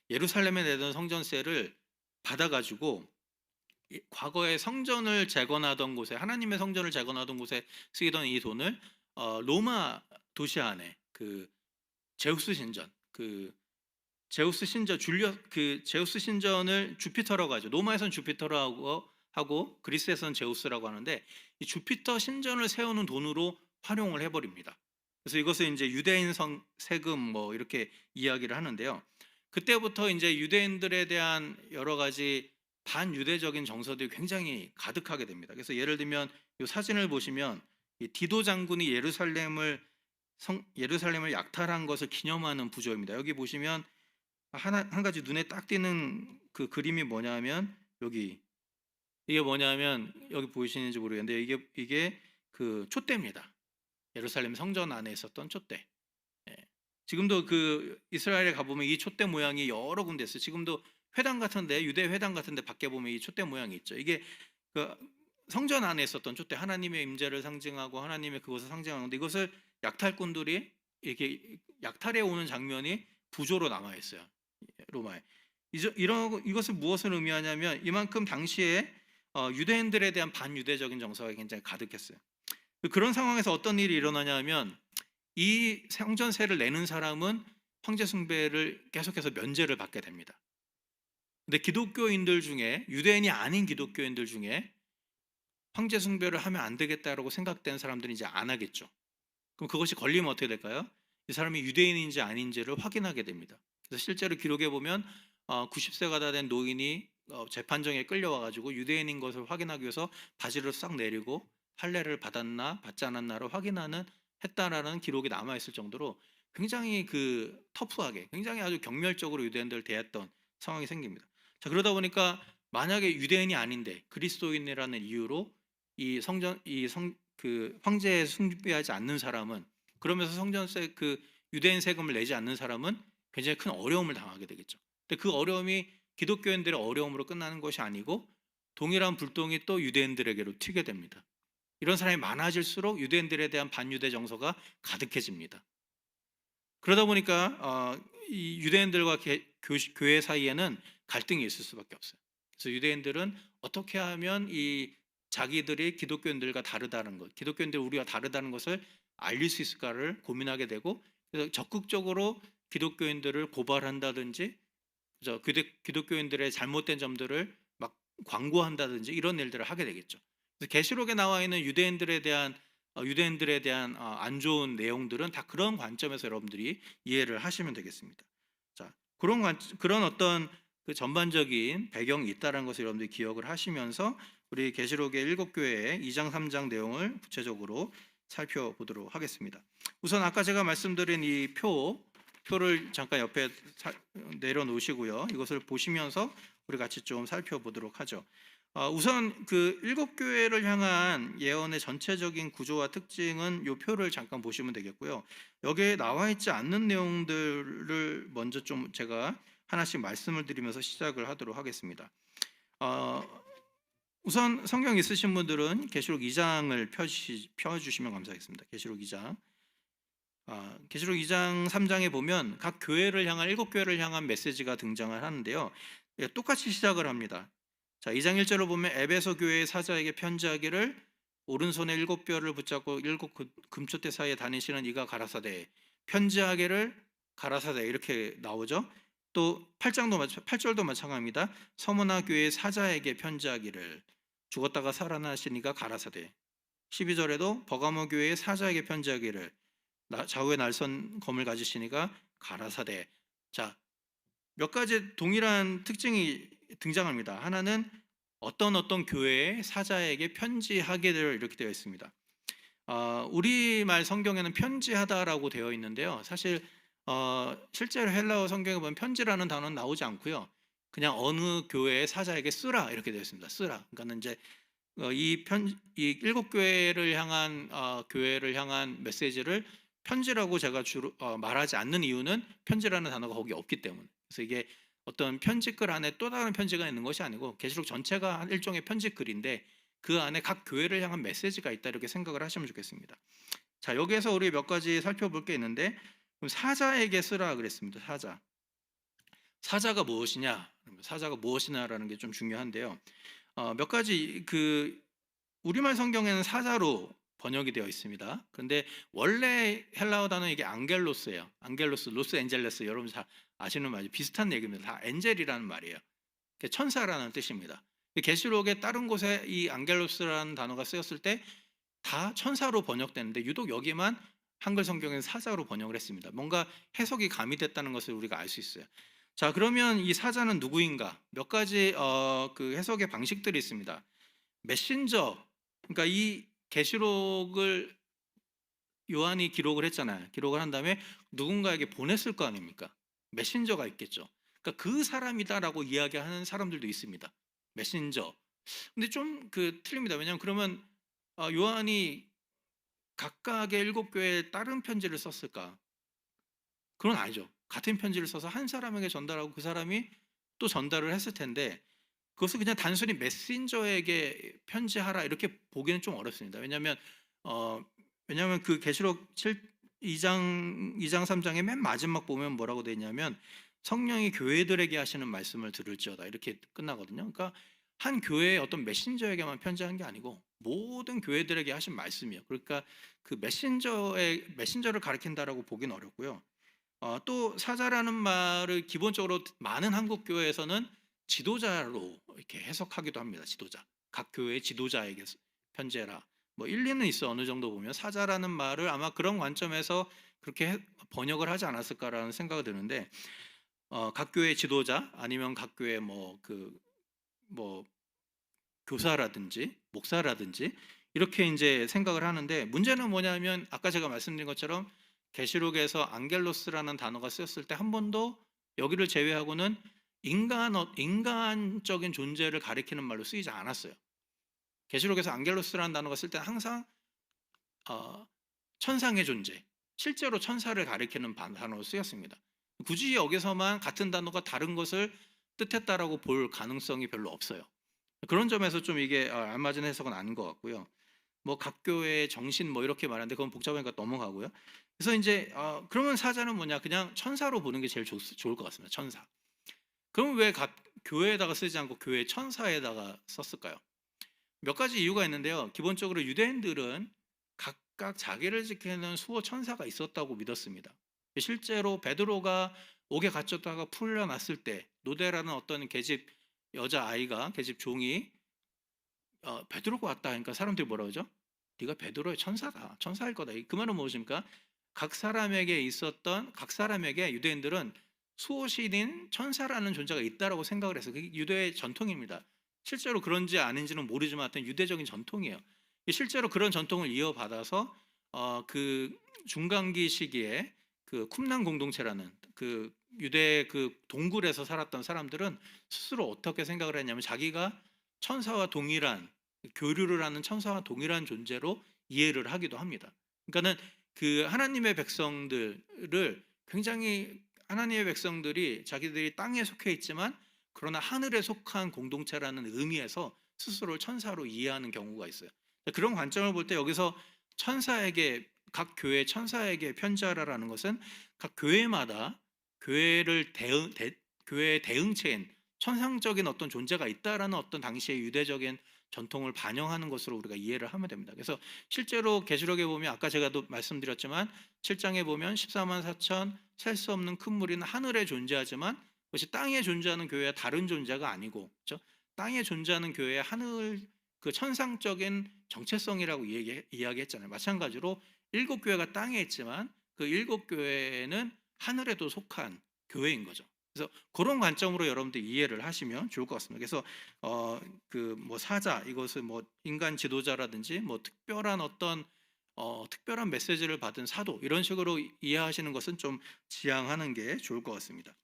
예루살렘에 내던 성전세를 받아가지고 과거에 성전을 재건하던 곳에 하나님의 성전을 재건하던 곳에 쓰이던 이 돈을 로마 도시 안에 그 제우스 신전 제우스 신전을 주피터라고 하죠. 로마에선 주피터라고 하고 그리스에서는 제우스라고 하는데 이 주피터 신전을 세우는 돈으로 활용을 해버립니다. 그래서 이것을 이제 유대인 세금 뭐 이렇게 이야기를 하는데요. 그때부터 이제 유대인들에 대한 여러 가지 반유대적인 정서들이 굉장히 가득하게 됩니다. 그래서 예를 들면 이 사진을 보시면 이 디도 장군이 예루살렘을 약탈한 것을 기념하는 부조입니다. 여기 보시면 한 가지 눈에 딱 띄는 그 그림이 뭐냐면 이게 뭐냐면 여기 보이시는지 모르겠는데 이게 그 촛대입니다. 예루살렘 성전 안에 있었던 촛대. 예. 지금도 그 이스라엘에 가보면 이 촛대 모양이 여러 군데 있어요. 지금도 회당 같은데 유대 회당 같은데 밖에 보면 이 촛대 모양이 있죠. 이게 그 성전 안에 있었던 촛대, 하나님의 임재를 상징하고 하나님의 그것을 상징하는데 이것을 약탈꾼들이 이렇게 약탈해 오는 장면이 부조로 남아 있어요. 로마에. 이것을 무엇을 의미하냐면 이만큼 당시에 유대인들에 대한 반유대적인 정서가 굉장히 가득했어요. 그런 상황에서 어떤 일이 일어나냐면 이 성전세를 내는 사람은 황제 숭배를 계속해서 면제를 받게 됩니다. 근데 기독교인들 중에 유대인이 아닌 기독교인들 중에 황제 숭배를 하면 안 되겠다라고 생각된 사람들은 이제 안 하겠죠. 그럼 그것이 걸리면 어떻게 될까요? 이 사람이 유대인인지 아닌지를 확인하게 됩니다. 그래서 실제로 기록에 보면 90세가 다 된 노인이 재판정에 끌려와가지고 유대인인 것을 확인하기 위해서 바지를 싹 내리고 할례를 받았나 받지 않았나를 했다라는 기록이 남아 있을 정도로 굉장히 그 터프하게, 굉장히 아주 경멸적으로 유대인들을 대했던 상황이 생깁니다. 자, 그러다 보니까 만약에 유대인이 아닌데 그리스도인이라는 이유로 그 황제에 숭배하지 않는 사람은, 그러면서 성전세 그 유대인 세금을 내지 않는 사람은 굉장히 큰 어려움을 당하게 되겠죠. 근데 그 어려움이 기독교인들의 어려움으로 끝나는 것이 아니고 동일한 불똥이 또 유대인들에게로 튀게 됩니다. 이런 사람이 많아질수록 유대인들에 대한 반유대 정서가 가득해집니다. 그러다 보니까 이 유대인들과 교회 사이에는 갈등이 있을 수밖에 없어요. 그래서 유대인들은 어떻게 하면 이 자기들이 기독교인들과 다르다는 것, 기독교인들이 우리와 다르다는 것을 알릴 수 있을까를 고민하게 되고, 그래서 적극적으로 기독교인들을 고발한다든지, 기독교인들의 잘못된 점들을 막 광고한다든지 이런 일들을 하게 되겠죠. 그래서 계시록에 나와 있는 유대인들에 대한 안 좋은 내용들은 다 그런 관점에서 여러분들이 이해를 하시면 되겠습니다. 자, 그런 어떤 그 전반적인 배경이 있다는 것을 여러분들이 기억을 하시면서 우리 계시록의 7교회의 2장 3장 내용을 구체적으로 살펴보도록 하겠습니다. 우선 아까 제가 말씀드린 이 표를 잠깐 옆에 내려놓으시고요. 이것을 보시면서 우리 같이 좀 살펴보도록 하죠. 우선 그 7교회를 향한 예언의 전체적인 구조와 특징은 이 표를 잠깐 보시면 되겠고요. 여기에 나와 있지 않는 내용들을 먼저 좀 제가 하나씩 말씀을 드리면서 시작을 하도록 하겠습니다. 우선 성경 있으신 분들은 계시록 2장을 펴주시면 감사하겠습니다. 계시록 2장. 계시록 2장 3장에 보면 각 교회를 향한 7교회를 향한 메시지가 등장을 하는데요. 예, 똑같이 시작을 합니다. 자, 2장 1절을 보면 에베소 교회의 사자에게 편지하기를 오른손에 7뼈를 붙잡고 7 금초대 사이에 다니시는 이가 가라사대 편지하기를 가라사대 이렇게 나오죠. 또 8절도 마찬가지입니다. 서머나 교회의 사자에게 편지하기를 죽었다가 살아나신 이가 가라사대 12절에도 버가모 교회의 사자에게 편지하기를 좌우에 날선 검을 가지시니가 가라사대. 자, 몇 가지 동일한 특징이 등장합니다. 하나는 어떤 교회의 사자에게 편지하기를 이렇게 되어 있습니다. 우리말 성경에는 편지하다라고 되어 있는데요. 사실 실제로 헬라어 성경에 보면 편지라는 단어는 나오지 않고요. 그냥 어느 교회의 사자에게 쓰라 이렇게 되어 있습니다. 쓰라. 그러니까는 이제 이 7교회를 향한 교회를 향한 메시지를 편지라고 제가 주로 말하지 않는 이유는 편지라는 단어가 거기 없기 때문에. 그래서 이게 어떤 편지글 안에 또 다른 편지가 있는 것이 아니고 계시록 전체가 한 일종의 편지글인데 그 안에 각 교회를 향한 메시지가 있다 이렇게 생각을 하시면 좋겠습니다. 자, 여기에서 우리 몇 가지 살펴볼 게 있는데 그럼 사자에게 쓰라 그랬습니다. 사자가 무엇이냐? 사자가 무엇이냐라는 게 좀 중요한데요. 몇 가지 그 우리말 성경에는 사자로 번역이 되어 있습니다. 그런데 원래 헬라어 단어 이게 안겔로스예요. 안겔로스, 로스앤젤레스 여러분 다 아시는 말이 비슷한 얘기입니다. 다 엔젤이라는 말이에요. 천사라는 뜻입니다. 계시록의 다른 곳에 이 안겔로스라는 단어가 쓰였을 때 다 천사로 번역되는데 유독 여기만 한글 성경에는 사자로 번역을 했습니다. 뭔가 해석이 가미됐다는 것을 우리가 알 수 있어요. 자, 그러면 이 사자는 누구인가? 몇 가지 그 해석의 방식들이 있습니다. 메신저, 그러니까 이 계시록을 요한이 기록을 했잖아요. 기록을 한 다음에 누군가에게 보냈을 거 아닙니까? 메신저가 있겠죠. 그러니까 그 사람이다라고 이야기하는 사람들도 있습니다. 메신저. 근데 좀 그 틀립니다. 왜냐하면 그러면 요한이 각각의 7교회에 다른 편지를 썼을까? 그건 아니죠. 같은 편지를 써서 한 사람에게 전달하고 그 사람이 또 전달을 했을 텐데 그것을 그냥 단순히 메신저에게 편지하라 이렇게 보기는 좀 어렵습니다. 왜냐하면 그 계시록 2장 3장의 맨 마지막 보면 뭐라고 되어 있냐면 성령이 교회들에게 하시는 말씀을 들을지어다 이렇게 끝나거든요. 그러니까 한 교회의 어떤 메신저에게만 편지한 게 아니고 모든 교회들에게 하신 말씀이에요. 그러니까 그 메신저를 가리킨다라고 보기는 어렵고요. 또 사자라는 말을 기본적으로 많은 한국 교회에서는 지도자로 이렇게 해석하기도 합니다. 지도자. 각 교회의 지도자에게 편지해라. 뭐 일리는 있어. 어느 정도 보면 사자라는 말을 아마 그런 관점에서 그렇게 번역을 하지 않았을까라는 생각이 드는데 각 교회 지도자 아니면 각 교회 뭐 교사라든지 목사라든지 이렇게 이제 생각을 하는데 문제는 뭐냐면 아까 제가 말씀드린 것처럼 계시록에서 안겔로스라는 단어가 쓰였을 때 한 번도 여기를 제외하고는 인간적인 존재를 가리키는 말로 쓰이지 않았어요. 계시록에서 안겔로스라는 단어가 쓸 때 항상 천상의 존재, 실제로 천사를 가리키는 단어로 쓰였습니다. 굳이 여기서만 같은 단어가 다른 것을 뜻했다라고 볼 가능성이 별로 없어요. 그런 점에서 좀 이게 알맞은 해석은 아닌 것 같고요. 뭐 각 교회의 정신 뭐 이렇게 말하는데 그건 복잡하니까 넘어가고요. 그래서 이제 그러면 사자는 뭐냐? 그냥 천사로 보는 게 제일 좋을 것 같습니다. 천사. 그럼 왜 교회에다가 쓰지 않고 교회 천사에다가 썼을까요? 몇 가지 이유가 있는데요. 기본적으로 유대인들은 각각 자기를 지키는 수호 천사가 있었다고 믿었습니다. 실제로 베드로가 옥에 갇혔다가 풀려났을 때 노대라는 어떤 계집 여자아이가 계집 종이 베드로가 왔다 하니까 사람들이 뭐라 그러죠? 네가 베드로의 천사다. 천사일 거다. 그 말은 무엇입니까? 각 사람에게 유대인들은 수호신인 천사라는 존재가 있다라고 생각을 해서 그게 유대의 전통입니다. 실제로 그런지 아닌지는 모르지만 하여튼 유대적인 전통이에요. 실제로 그런 전통을 이어받아서 그 중간기 시기에 그 쿰란 공동체라는 그 유대 그 동굴에서 살았던 사람들은 스스로 어떻게 생각을 했냐면 자기가 천사와 동일한 교류를 하는 천사와 동일한 존재로 이해를 하기도 합니다. 그러니까는 그 하나님의 백성들을 굉장히 하나님의 백성들이 자기들이 땅에 속해 있지만 그러나 하늘에 속한 공동체라는 의미에서 스스로를 천사로 이해하는 경우가 있어요. 그런 관점을 볼 때 여기서 천사에게 각 교회 천사에게 편지하라라는 것은 각 교회마다 교회를 교회의 대응체인 천상적인 어떤 존재가 있다라는 어떤 당시의 유대적인 전통을 반영하는 것으로 우리가 이해를 하면 됩니다. 그래서 실제로 계시록에 보면 아까 제가 또 말씀드렸지만 7장에 보면 14만 4천 셀 수 없는 큰 무리는 하늘에 존재하지만 그것이 땅에 존재하는 교회와 다른 존재가 아니고 그렇죠? 땅에 존재하는 교회의 하늘 그 천상적인 정체성이라고 이야기했잖아요. 마찬가지로 7교회가 땅에 있지만 그 7교회는 하늘에도 속한 교회인 거죠. 그래서 그런 관점으로 여러분들 이해를 하시면 좋을 것 같습니다. 그래서 그 뭐 사자 이것을 뭐 인간 지도자라든지 뭐 특별한 어떤 특별한 메시지를 받은 사도 이런 식으로 이해하시는 것은 좀 지양하는 게 좋을 것 같습니다.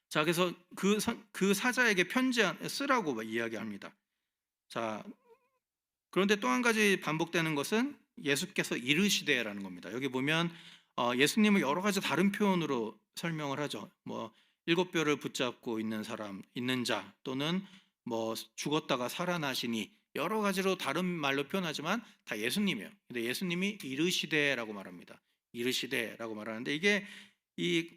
자, 그래서 그 사자에게 편지 쓰라고 이야기합니다. 자, 그런데 또 한 가지 반복되는 것은 예수께서 이르시되라는 겁니다. 여기 보면 예수님을 여러 가지 다른 표현으로 설명을 하죠. 뭐 7뼈를 붙잡고 있는 사람, 있는 자, 또는 뭐 죽었다가 살아나시니 여러 가지로 다른 말로 표현하지만 다 예수님이에요. 근데 예수님이 이르시되라고 말합니다. 이르시되라고 말하는데 이게 이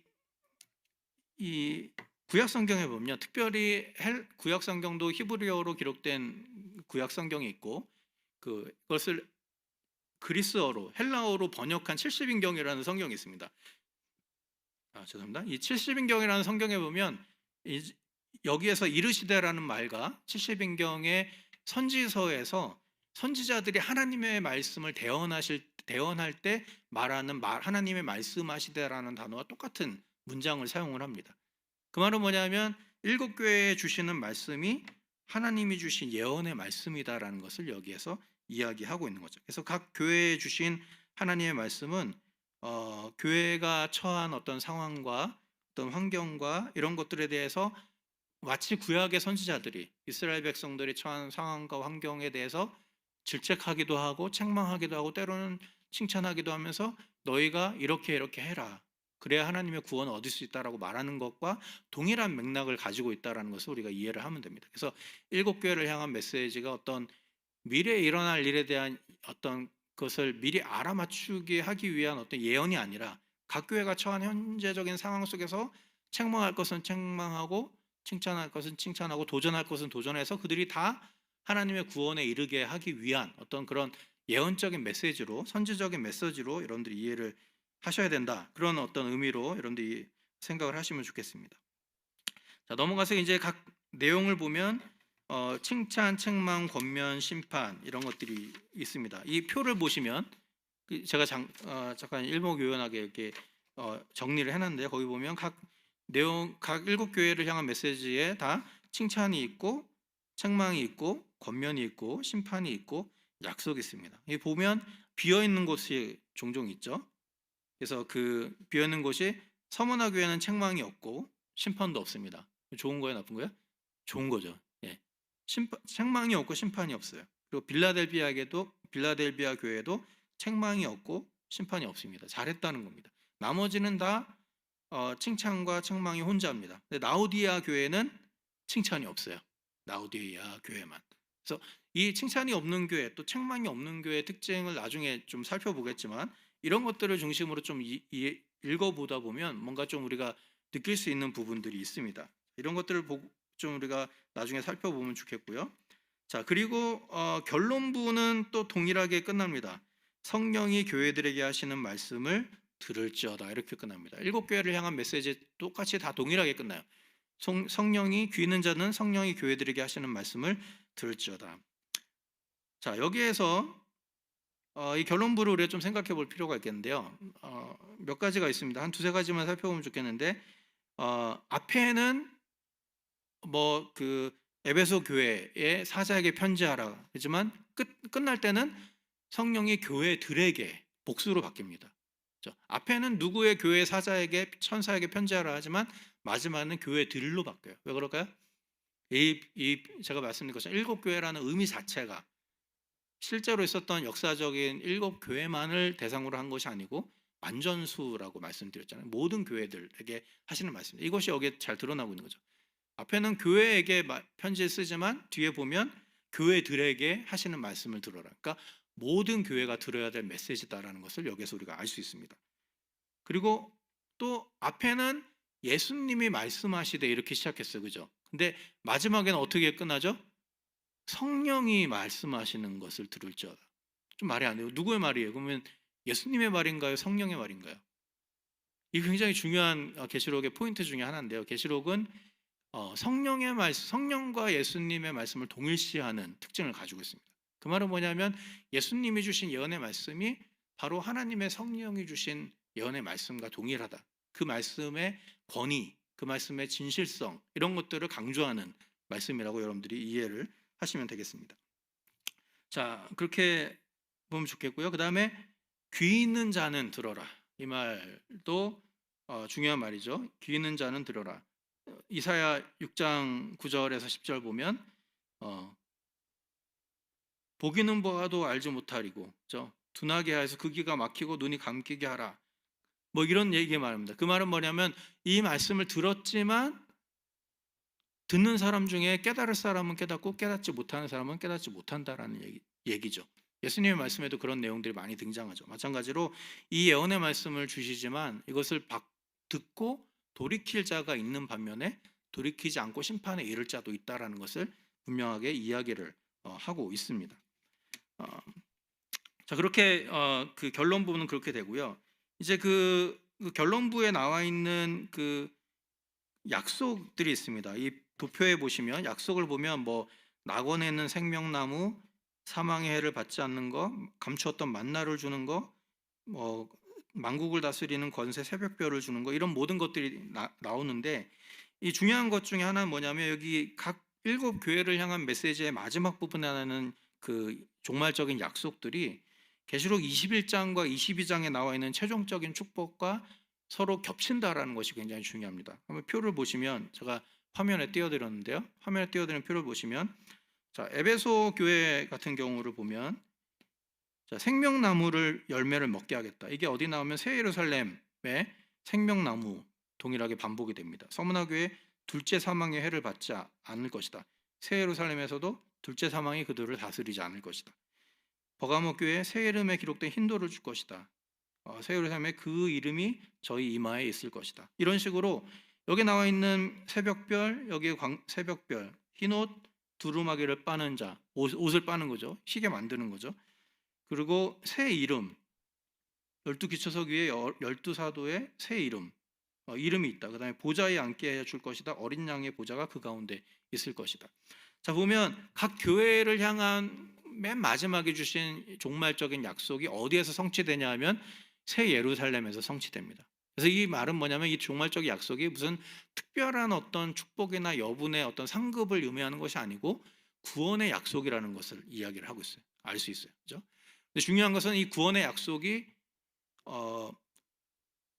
구약 성경에 보면 특별히 구약 성경도 히브리어로 기록된 구약 성경이 있고 그것을 그리스어로 헬라어로 번역한 70인경이라는 성경이 있습니다. 죄송합니다. 이 70인경이라는 성경에 보면 여기에서 이르시되라는 말과 70인경의 선지서에서 선지자들이 하나님의 말씀을 대언할 때 말하는 하나님의 말씀하시되라는 단어와 똑같은 문장을 사용을 합니다. 그 말은 뭐냐면 7교회에 주시는 말씀이 하나님이 주신 예언의 말씀이다라는 것을 여기에서 이야기하고 있는 거죠. 그래서 각 교회에 주신 하나님의 말씀은 교회가 처한 어떤 상황과 어떤 환경과 이런 것들에 대해서 마치 구약의 선지자들이 이스라엘 백성들이 처한 상황과 환경에 대해서 질책하기도 하고 책망하기도 하고 때로는 칭찬하기도 하면서 너희가 이렇게 해라. 그래야 하나님의 구원을 얻을 수 있다라고 말하는 것과 동일한 맥락을 가지고 있다라는 것을 우리가 이해를 하면 됩니다. 그래서 7교회를 향한 메시지가 어떤 미래에 일어날 일에 대한 어떤 것을 미리 알아맞추게 하기 위한 어떤 예언이 아니라 각 교회가 처한 현재적인 상황 속에서 책망할 것은 책망하고 칭찬할 것은 칭찬하고 도전할 것은 도전해서 그들이 다 하나님의 구원에 이르게 하기 위한 어떤 그런 예언적인 메시지로 선지적인 메시지로 여러분들이 이해를 하셔야 된다. 그런 어떤 의미로 여러분들이 생각을 하시면 좋겠습니다. 자, 넘어가서 이제 각 내용을 보면 칭찬, 책망, 권면, 심판 이런 것들이 있습니다. 이 표를 보시면 제가 잠깐 일목요연하게 이렇게 정리를 해놨는데 거기 보면 각 7교회를 향한 메시지에 다 칭찬이 있고 책망이 있고 권면이 있고 심판이 있고 약속이 있습니다. 이 보면 비어 있는 곳이 종종 있죠. 그래서 그 비어 있는 곳이 서머나 교회는 책망이 없고 심판도 없습니다. 좋은 거예요, 나쁜 거예요? 좋은 거죠. 예. 책망이 없고 심판이 없어요. 그리고 빌라델비아 교회도 책망이 없고 심판이 없습니다. 잘했다는 겁니다. 나머지는 다 칭찬과 책망이 혼자입니다. 근데 라우디아 교회는 칭찬이 없어요. 라우디아 교회만. 그래서 이 칭찬이 없는 교회 또 책망이 없는 교회의 특징을 나중에 좀 살펴보겠지만 이런 것들을 중심으로 좀 읽어보다 보면 뭔가 좀 우리가 느낄 수 있는 부분들이 있습니다. 이런 것들을 좀 우리가 나중에 살펴보면 좋겠고요. 자, 그리고 결론부는 또 동일하게 끝납니다. 성령이 교회들에게 하시는 말씀을 들을지어다 이렇게 끝납니다. 7교회를 향한 메시지 똑같이 다 동일하게 끝나요. 성령이 귀 있는 자는 성령이 교회들에게 하시는 말씀을 들을지어다. 자, 여기에서 이 결론부를 우리가 좀 생각해 볼 필요가 있겠는데요. 몇 가지가 있습니다. 한 두세 가지만 살펴보면 좋겠는데 앞에는 뭐 그 에베소 교회의 사자에게 편지하라 하지만 끝날 때는 성령이 교회들에게 복수로 바뀝니다. 앞에는 누구의 교회 사자에게 천사에게 편지하라 하지만 마지막에는 교회들로 바뀌어요. 왜 그럴까요? 제가 말씀드린 것처럼 일곱 교회라는 의미 자체가 실제로 있었던 역사적인 일곱 교회만을 대상으로 한 것이 아니고 만전수라고 말씀드렸잖아요. 모든 교회들에게 하시는 말씀입니다. 이것이 여기에 잘 드러나고 있는 거죠. 앞에는 교회에게 편지를 쓰지만 뒤에 보면 교회들에게 하시는 말씀을 들어라. 그러니까 모든 교회가 들어야 될 메시지다라는 것을 여기서 우리가 알 수 있습니다. 그리고 또 앞에는 예수님이 말씀하시되 이렇게 시작했어요. 그죠? 근데 마지막에는 어떻게 끝나죠? 성령이 말씀하시는 것을 들을지어다. 좀 말이 안 돼요. 누구의 말이에요? 그러면 예수님의 말인가요? 성령의 말인가요? 이게 굉장히 중요한 계시록의 포인트 중에 하나인데요. 계시록은 성령의 말씀, 성령과 예수님의 말씀을 동일시하는 특징을 가지고 있습니다. 그 말은 뭐냐면 예수님이 주신 예언의 말씀이 바로 하나님의 성령이 주신 예언의 말씀과 동일하다. 그 말씀의 권위, 그 말씀의 진실성 이런 것들을 강조하는 말씀이라고 여러분들이 이해를 하시면 되겠습니다. 자, 그렇게 보면 좋겠고요. 그 다음에 귀 있는 자는 들어라. 이 말도 중요한 말이죠. 귀 있는 자는 들어라. 이사야 6장 9절에서 10절 보면 보기는 보아도 알지 못하리고 둔하게 하여서 그 귀가 막히고 눈이 감기게 하라. 뭐 이런 얘기 말입니다. 그 말은 뭐냐면 이 말씀을 들었지만 듣는 사람 중에 깨달을 사람은 깨닫고 깨닫지 못하는 사람은 깨닫지 못한다라는 얘기죠. 예수님의 말씀에도 그런 내용들이 많이 등장하죠. 마찬가지로 이 예언의 말씀을 주시지만 이것을 듣고 돌이킬 자가 있는 반면에 돌이키지 않고 심판에 이를 자도 있다라는 것을 분명하게 이야기를 하고 있습니다. 자, 그렇게 그 결론 부분은 그렇게 되고요. 이제 그 결론부에 나와 있는 그 약속들이 있습니다. 이 도표에 보시면 약속을 보면 뭐 낙원에는 생명나무, 사망의 해를 받지 않는 거, 감추었던 만나를 주는 거, 뭐 만국을 다스리는 권세 새벽별을 주는 거 이런 모든 것들이 나오는데 이 중요한 것 중에 하나는 뭐냐면 여기 각 일곱 교회를 향한 메시지의 마지막 부분에 하나는 그 종말적인 약속들이 계시록 21장과 22장에 나와 있는 최종적인 축복과 서로 겹친다라는 것이 굉장히 중요합니다. 한번 표를 보시면 제가 화면에 띄워드렸는데요. 화면에 띄워드린 표를 보시면 자, 에베소 교회 같은 경우를 보면 자, 생명나무를 열매를 먹게 하겠다. 이게 어디 나오면 새 예루살렘의 생명나무 동일하게 반복이 됩니다. 서문화 교회 둘째 사망의 해를 받지 않을 것이다. 새 예루살렘에서도 둘째 사망이 그들을 다스리지 않을 것이다. 버가모 교회 새 이름에 기록된 흰돌을 줄 것이다. 새 예루살렘에 그 이름이 저희 이마에 있을 것이다. 이런 식으로 여기 나와 있는 새벽별, 여기 새벽별, 흰옷, 두루마기를 빠는 자, 옷을 빠는 거죠. 시계 만드는 거죠. 그리고 새 이름, 12기초석 위에 12사도의 새 이름, 이름이 있다. 그 다음에 보좌에 앉게 해줄 것이다. 어린 양의 보좌가 그 가운데 있을 것이다. 자, 보면 각 교회를 향한 맨 마지막에 주신 종말적인 약속이 어디에서 성취되냐 하면 새 예루살렘에서 성취됩니다. 그래서 이 말은 뭐냐면 이 종말적 약속이 무슨 특별한 어떤 축복이나 여분의 어떤 상급을 의미하는 것이 아니고 구원의 약속이라는 것을 이야기를 하고 있어요. 알 수 있어요. 그렇죠? 근데 중요한 것은 이 구원의 약속이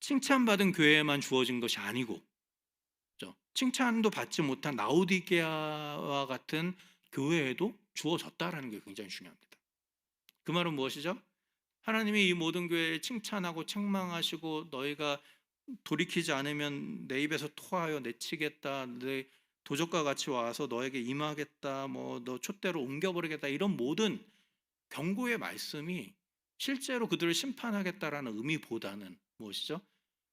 칭찬받은 교회에만 주어진 것이 아니고 그렇죠? 칭찬도 받지 못한 라오디게아와 같은 교회에도 주어졌다라는 게 굉장히 중요합니다. 그 말은 무엇이죠? 하나님이 이 모든 교회에 칭찬하고 책망하시고 너희가 돌이키지 않으면 내 입에서 토하여 내치겠다. 내 도적과 같이 와서 너에게 임하겠다. 뭐 너 촛대로 옮겨버리겠다. 이런 모든 경고의 말씀이 실제로 그들을 심판하겠다라는 의미보다는 무엇이죠?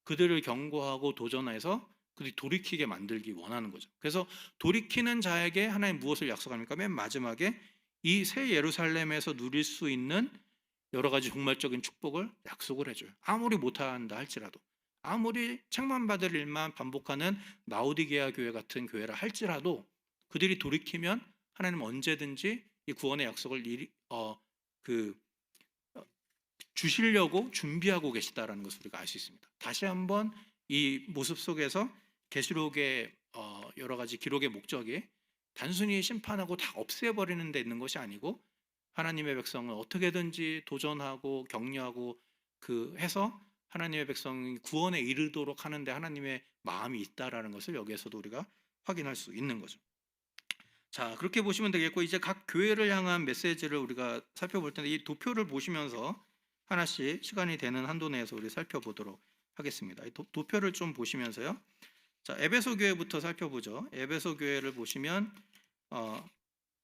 그들을 경고하고 도전해서 그들이 돌이키게 만들기 원하는 거죠. 그래서 돌이키는 자에게 하나님 무엇을 약속합니까? 맨 마지막에 이 새 예루살렘에서 누릴 수 있는 여러 가지 종말적인 축복을 약속을 해줘요. 아무리 못한다 할지라도, 아무리 책망받을 일만 반복하는 라오디게아 교회 같은 교회라 할지라도 그들이 돌이키면 하나님 언제든지 이 구원의 약속을 주시려고 준비하고 계시다라는 것을 우리가 알 수 있습니다. 다시 한번 이 모습 속에서 계시록의 여러 가지 기록의 목적이 단순히 심판하고 다 없애버리는 데 있는 것이 아니고 하나님의 백성을 어떻게든지 도전하고 격려하고 해서 하나님의 백성이 구원에 이르도록 하는데 하나님의 마음이 있다라는 것을 여기에서도 우리가 확인할 수 있는 거죠. 자, 그렇게 보시면 되겠고, 이제 각 교회를 향한 메시지를 우리가 살펴볼 텐데 이 도표를 보시면서 하나씩 시간이 되는 한도 내에서 우리 살펴보도록 하겠습니다. 이 도표를 좀 보시면서요. 자, 에베소 교회부터 살펴보죠. 에베소 교회를 보시면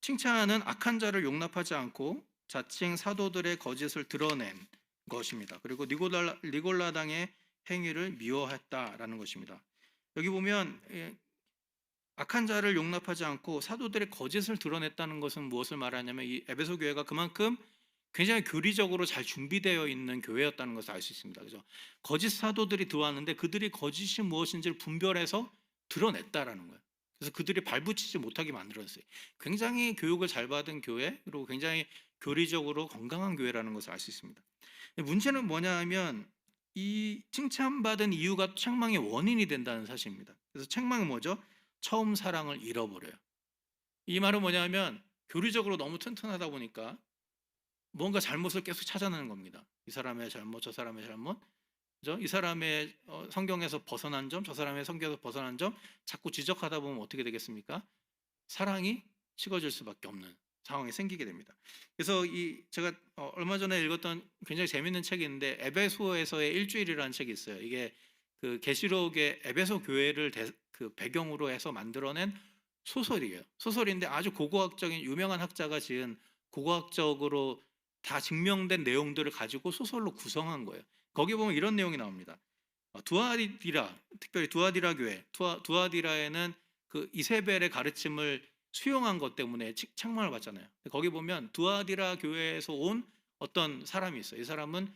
칭찬은 악한 자를 용납하지 않고 자칭 사도들의 거짓을 드러낸 것입니다. 그리고 니골라당의 행위를 미워했다라는 것입니다. 여기 보면 악한 자를 용납하지 않고 사도들의 거짓을 드러냈다는 것은 무엇을 말하냐면 이 에베소 교회가 그만큼 굉장히 교리적으로 잘 준비되어 있는 교회였다는 것을 알 수 있습니다. 그죠? 거짓 사도들이 들어왔는데 그들이 거짓이 무엇인지를 분별해서 드러냈다라는 거예요. 그래서 그들이 발붙이지 못하게 만들었어요. 굉장히 교육을 잘 받은 교회, 그리고 굉장히 교리적으로 건강한 교회라는 것을 알 수 있습니다. 문제는 뭐냐 하면 이 칭찬받은 이유가 책망의 원인이 된다는 사실입니다. 그래서 책망은 뭐죠? 처음 사랑을 잃어버려요. 이 말은 뭐냐면 교리적으로 너무 튼튼하다 보니까 뭔가 잘못을 계속 찾아내는 겁니다. 이 사람의 잘못, 저 사람의 잘못, 그죠? 이 사람의 성경에서 벗어난 점, 저 사람의 성경에서 벗어난 점 자꾸 지적하다 보면 어떻게 되겠습니까? 사랑이 식어질 수밖에 없는 상황이 생기게 됩니다. 그래서 제가 얼마 전에 읽었던 굉장히 재밌는 책이 있는데 에베소에서의 일주일이라는 책이 있어요. 이게 그 계시록의 에베소 교회를 그 배경으로 해서 만들어낸 소설이에요. 소설인데 아주 고고학적인 유명한 학자가 지은 고고학적으로 다 증명된 내용들을 가지고 소설로 구성한 거예요. 거기 보면 이런 내용이 나옵니다. 두아디라, 특별히 두아디라 교회, 두아디라에는 그 이세벨의 가르침을 수용한 것 때문에 책망을 받잖아요. 거기 보면 두아디라 교회에서 온 어떤 사람이 있어요. 이 사람은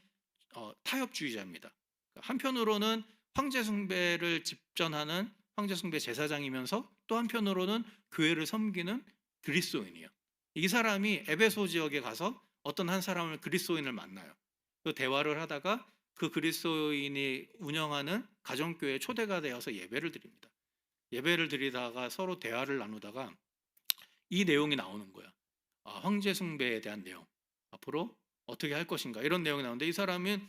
타협주의자입니다. 한편으로는 황제 숭배를 집전하는 황제 숭배 제사장이면서 또 한편으로는 교회를 섬기는 그리스도인이에요. 이 사람이 에베소 지역에 가서 어떤 한 사람을 그리스도인을 만나요. 그 대화를 하다가 그 그리스도인이 운영하는 가정교회에 초대가 되어서 예배를 드립니다. 예배를 드리다가 서로 대화를 나누다가 이 내용이 나오는 거야. 황제 숭배에 대한 내용. 앞으로 어떻게 할 것인가 이런 내용이 나오는데 이 사람은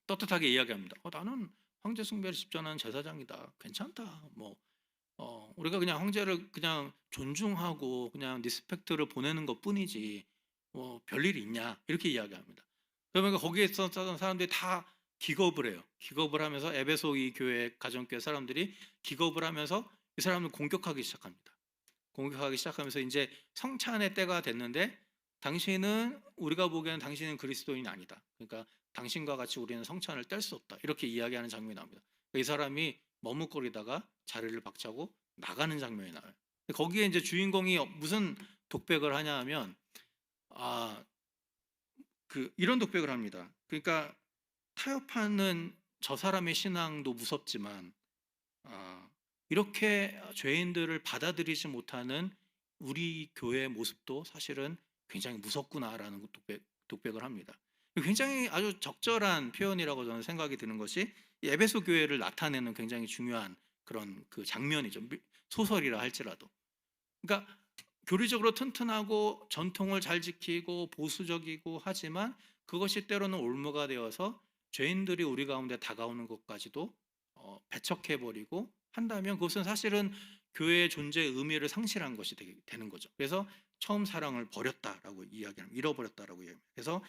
떳떳하게 이야기합니다. 나는 황제 숭배를 집전하는 제사장이다. 괜찮다. 우리가 그냥 황제를 그냥 존중하고 그냥 리스펙트를 보내는 것뿐이지 별일이 있냐 이렇게 이야기합니다. 그러면 거기에 있었던 사람들이 다 기겁을 해요. 기겁을 하면서 에베소 이 교회 가정교회 사람들이 기겁을 하면서 이 사람을 공격하기 시작합니다. 공격하기 시작하면서 이제 성찬의 때가 됐는데 당신은 우리가 보기에는 당신은 그리스도인이 아니다. 그러니까 당신과 같이 우리는 성찬을 뗄 수 없다. 이렇게 이야기하는 장면이 나옵니다. 이 사람이 머뭇거리다가 자리를 박차고 나가는 장면이 나와요. 거기에 이제 주인공이 무슨 독백을 하냐 하면 이런 독백을 합니다. 그러니까 타협하는 저 사람의 신앙도 무섭지만 이렇게 죄인들을 받아들이지 못하는 우리 교회의 모습도 사실은 굉장히 무섭구나라는 독백을 합니다. 굉장히 아주 적절한 표현이라고 저는 생각이 드는 것이 에베소 교회를 나타내는 굉장히 중요한 그런 그 장면이죠. 소설이라 할지라도. 그러니까 교리적으로 튼튼하고 전통을 잘 지키고 보수적이고 하지만 그것이 때로는 올무가 되어서 죄인들이 우리 가운데 다가오는 것까지도 배척해버리고 한다면 그것은 사실은 교회의 존재의 의미를 상실한 것이 되는 거죠. 그래서 처음 사랑을 버렸다라고 이야기합니다. 잃어버렸다라고 이야기합니다. 그래서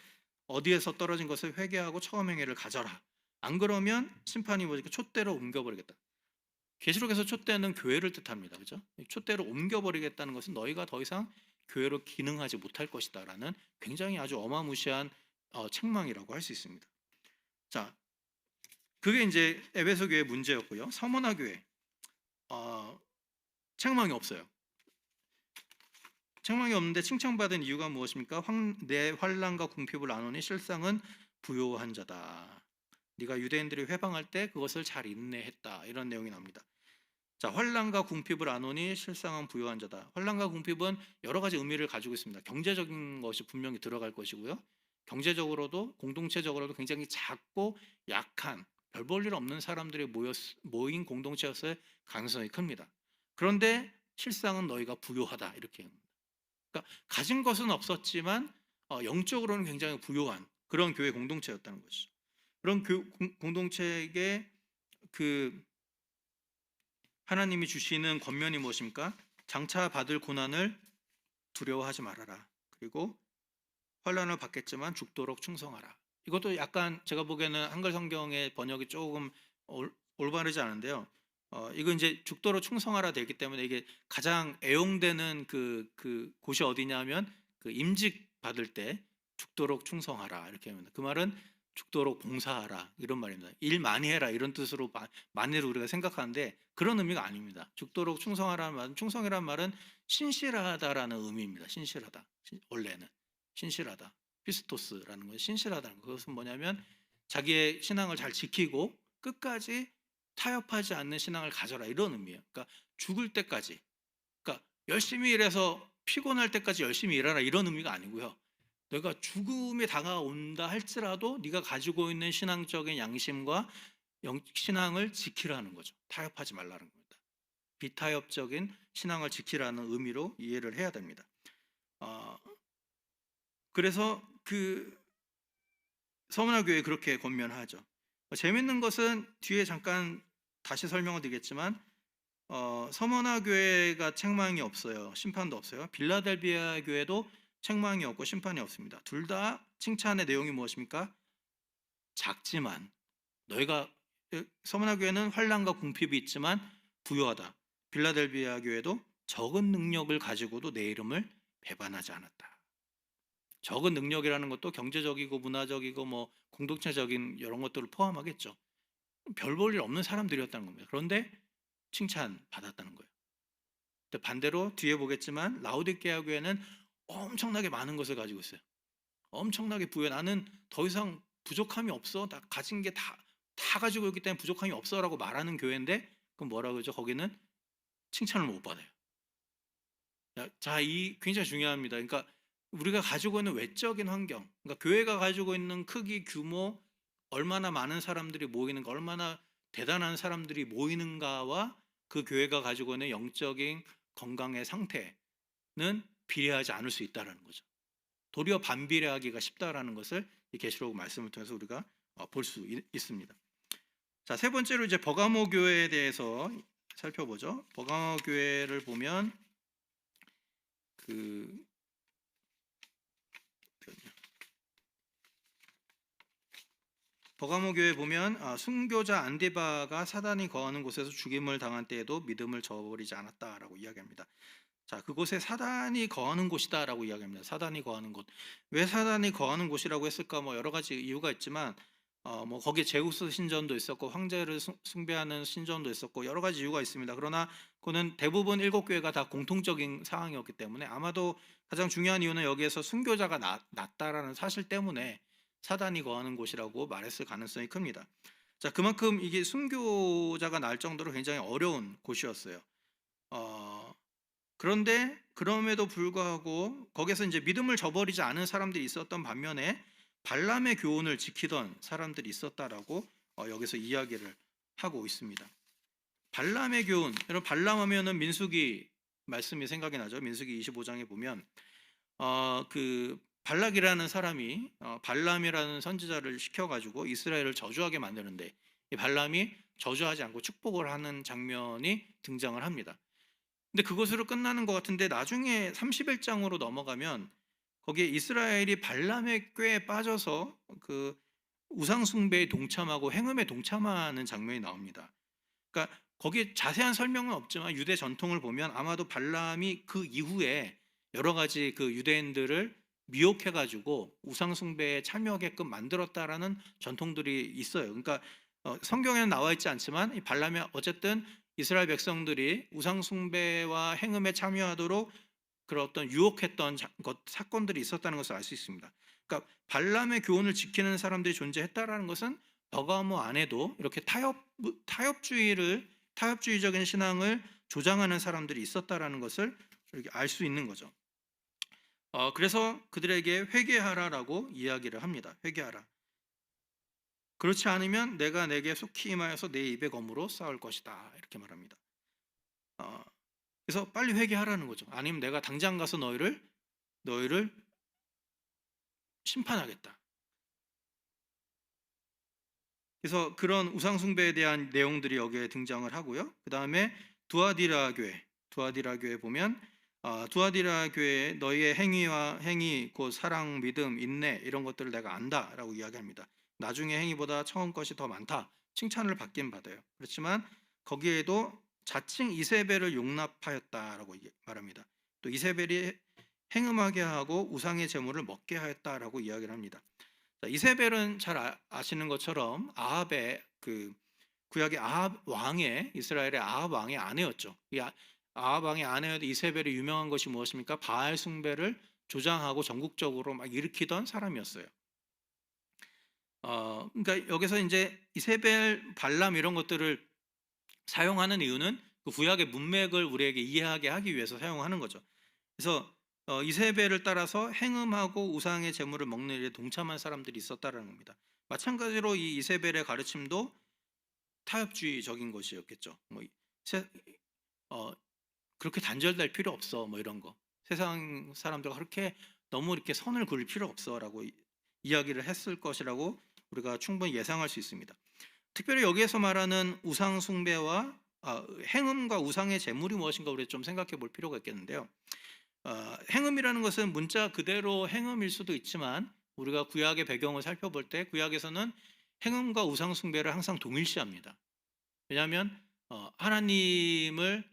어디에서 떨어진 것을 회개하고 처음 행위를 가져라. 안 그러면 심판이 뭐지? 촛대로 옮겨버리겠다. 계시록에서 촛대는 교회를 뜻합니다. 그죠? 촛대로 옮겨버리겠다는 것은 너희가 더 이상 교회로 기능하지 못할 것이다라는 굉장히 아주 어마무시한 책망이라고 할 수 있습니다. 자, 그게 이제 에베소 교회 문제였고요. 서머나 교회 책망이 없어요. 책망이 없는데 칭찬받은 이유가 무엇입니까? 내 환난과 궁핍을 아노니 실상은 부요한 자다. 네가 유대인들이 회방할 때 그것을 잘 인내했다. 이런 내용이 나옵니다. 자, 환난과 궁핍을 아노니 실상은 부요한 자다. 환난과 궁핍은 여러 가지 의미를 가지고 있습니다. 경제적인 것이 분명히 들어갈 것이고요. 경제적으로도 공동체적으로도 굉장히 작고 약한 별 볼 일 없는 사람들이 모인 공동체였을 가능성이 큽니다. 그런데 실상은 너희가 부요하다 이렇게 합니다. 그러니까 가진 것은 없었지만 영적으로는 굉장히 부요한 그런 교회 공동체였다는 것이죠. 그런 공동체에게 그 하나님이 주시는 권면이 무엇입니까? 장차 받을 고난을 두려워하지 말아라. 그리고 환난을 받겠지만 죽도록 충성하라. 이것도 약간 제가 보기에는 한글 성경의 번역이 조금 올바르지 않은데요. 이거 이제 죽도록 충성하라 되기 때문에 이게 가장 애용되는 그 곳이 어디냐면 그 임직 받을 때 죽도록 충성하라 이렇게 합니다. 그 말은 죽도록 봉사하라 이런 말입니다. 일 많이 해라 이런 뜻으로 많이를 우리가 생각하는데 그런 의미가 아닙니다. 죽도록 충성하라는 말은, 충성이라는 말은 신실하다라는 의미입니다. 신실하다. 원래는 신실하다. 피스토스라는 건 신실하다는 것. 그것은 뭐냐면 자기의 신앙을 잘 지키고 끝까지 타협하지 않는 신앙을 가져라 이런 의미예요. 그러니까 죽을 때까지, 그러니까 열심히 일해서 피곤할 때까지 열심히 일하라 이런 의미가 아니고요. 내가 죽음이 다가온다 할지라도 네가 가지고 있는 신앙적인 양심과 신앙을 지키라는 거죠. 타협하지 말라는 겁니다. 비타협적인 신앙을 지키라는 의미로 이해를 해야 됩니다. 그래서 그 서문화 교회 그렇게 권면하죠. 재밌는 것은 뒤에 잠깐 다시 설명을 드리겠지만 서문화 교회가 책망이 없어요. 심판도 없어요. 빌라델비아 교회도 책망이 없고 심판이 없습니다. 둘 다 칭찬의 내용이 무엇입니까? 작지만 너희가 서문화 교회는 환난과 궁핍이 있지만 부유하다. 빌라델비아 교회도 적은 능력을 가지고도 내 이름을 배반하지 않았다. 적은 능력이라는 것도 경제적이고 문화적이고 뭐 공동체적인 이런 것들을 포함하겠죠. 별 볼 일 없는 사람들이었다는 겁니다. 그런데 칭찬받았다는 거예요. 반대로 뒤에 보겠지만 라오디게아 교회는 엄청나게 많은 것을 가지고 있어요. 엄청나게 부유해. 나는 더 이상 부족함이 없어. 나 가진 게 다 가지고 있기 때문에 부족함이 없어라고 말하는 교회인데 그럼 뭐라고 그러죠? 거기는 칭찬을 못 받아요. 자, 이 굉장히 중요합니다. 그러니까 우리가 가지고 있는 외적인 환경, 그러니까 교회가 가지고 있는 크기, 규모, 얼마나 많은 사람들이 모이는가, 얼마나 대단한 사람들이 모이는가와 그 교회가 가지고 있는 영적인 건강의 상태는 비례하지 않을 수 있다는 거죠. 도리어 반비례하기가 쉽다라는 것을 이 계시록 말씀을 통해서 우리가 볼 수 있습니다. 자, 세 번째로 이제 버가모 교회에 대해서 살펴보죠. 버가모 교회를 보면 버가모 교회 보면 순교자 안디바가 사단이 거하는 곳에서 죽임을 당한 때에도 믿음을 저버리지 않았다라고 이야기합니다. 자, 그곳에 사단이 거하는 곳이다라고 이야기합니다. 사단이 거하는 곳. 왜 사단이 거하는 곳이라고 했을까? 뭐 여러 가지 이유가 있지만 뭐 거기에 제우스 신전도 있었고 황제를 숭배하는 신전도 있었고 여러 가지 이유가 있습니다. 그러나 그거는 대부분 7교회가 다 공통적인 상황이었기 때문에 아마도 가장 중요한 이유는 여기에서 순교자가 낮다라는 사실 때문에 사단이 거하는 곳이라고 말했을 가능성이 큽니다. 자, 그만큼 이게 순교자가 날 정도로 굉장히 어려운 곳이었어요. 그런데 그럼에도 불구하고 거기서 이제 믿음을 저버리지 않은 사람들이 있었던 반면에 발람의 교훈을 지키던 사람들이 있었다라고 여기서 이야기를 하고 있습니다. 발람의 교훈, 여러분 발람 하면은 민수기 말씀이 생각이 나죠. 민수기 25장에 보면 그 발락이라는 사람이 발람이라는 선지자를 시켜가지고 이스라엘을 저주하게 만드는데 이 발람이 저주하지 않고 축복을 하는 장면이 등장을 합니다. 근데 그것으로 끝나는 것 같은데 나중에 31장으로 넘어가면 거기에 이스라엘이 발람의 꾀에 빠져서 그 우상숭배에 동참하고 행음에 동참하는 장면이 나옵니다. 그러니까 거기에 자세한 설명은 없지만 유대 전통을 보면 아마도 발람이 그 이후에 여러 가지 그 유대인들을 미혹해가지고 우상숭배에 참여하게끔 만들었다라는 전통들이 있어요. 그러니까 성경에는 나와 있지 않지만 이 발람이 어쨌든 이스라엘 백성들이 우상숭배와 행음에 참여하도록 그런 어떤 유혹했던 사건들이 있었다는 것을 알 수 있습니다. 그러니까 발람의 교훈을 지키는 사람들이 존재했다라는 것은 버가모 안에도 이렇게 타협주의적인 신앙을 조장하는 사람들이 있었다라는 것을 이렇게 알 수 있는 거죠. 그래서 그들에게 회개하라라고 이야기를 합니다. 회개하라. 그렇지 않으면 내가 내게 속히 임하여서 내 입의 검으로 싸울 것이다. 이렇게 말합니다. 어, 그래서 빨리 회개하라는 거죠. 아니면 내가 당장 가서 너희를 심판하겠다. 그래서 그런 우상 숭배에 대한 내용들이 여기에 등장을 하고요. 그 다음에 두아디라 교회 보면 두아디라 교회 너희의 행위 곧 사랑, 믿음, 인내 이런 것들을 내가 안다라고 이야기합니다. 나중에 행위보다 처음 것이 더 많다. 칭찬을 받긴 받아요. 그렇지만 거기에도 자칭 이세벨을 용납하였다라고 말합니다. 또 이세벨이 행음하게 하고 우상의 제물을 먹게 하였다라고 이야기를 합니다. 자, 이세벨은 잘 아시는 것처럼 아합의 그 구약의 아합 왕의 이스라엘의 아합 왕의 아내였죠. 이 아합 왕의 아내였던 이세벨이 유명한 것이 무엇입니까? 바알 숭배를 조장하고 전국적으로 막 일으키던 사람이었어요. 그러니까 여기서 이제 이세벨, 발람 이런 것들을 사용하는 이유는 그 구약의 문맥을 우리에게 이해하게 하기 위해서 사용하는 거죠. 그래서 이세벨을 따라서 행음하고 우상의 제물을 먹는 일에 동참한 사람들이 있었다는 겁니다. 마찬가지로 이 이세벨의 가르침도 타협주의적인 것이었겠죠. 그렇게 단절될 필요 없어, 뭐 이런 거. 세상 사람들과 그렇게 너무 이렇게 선을 그을 필요 없어라고 이야기를 했을 것이라고 우리가 충분히 예상할 수 있습니다. 특별히 여기에서 말하는 우상 숭배와 행음과 우상의 제물이 무엇인가 우리 좀 생각해 볼 필요가 있겠는데요. 행음이라는 것은 문자 그대로 행음일 수도 있지만 우리가 구약의 배경을 살펴볼 때 구약에서는 행음과 우상 숭배를 항상 동일시합니다. 왜냐하면 하나님을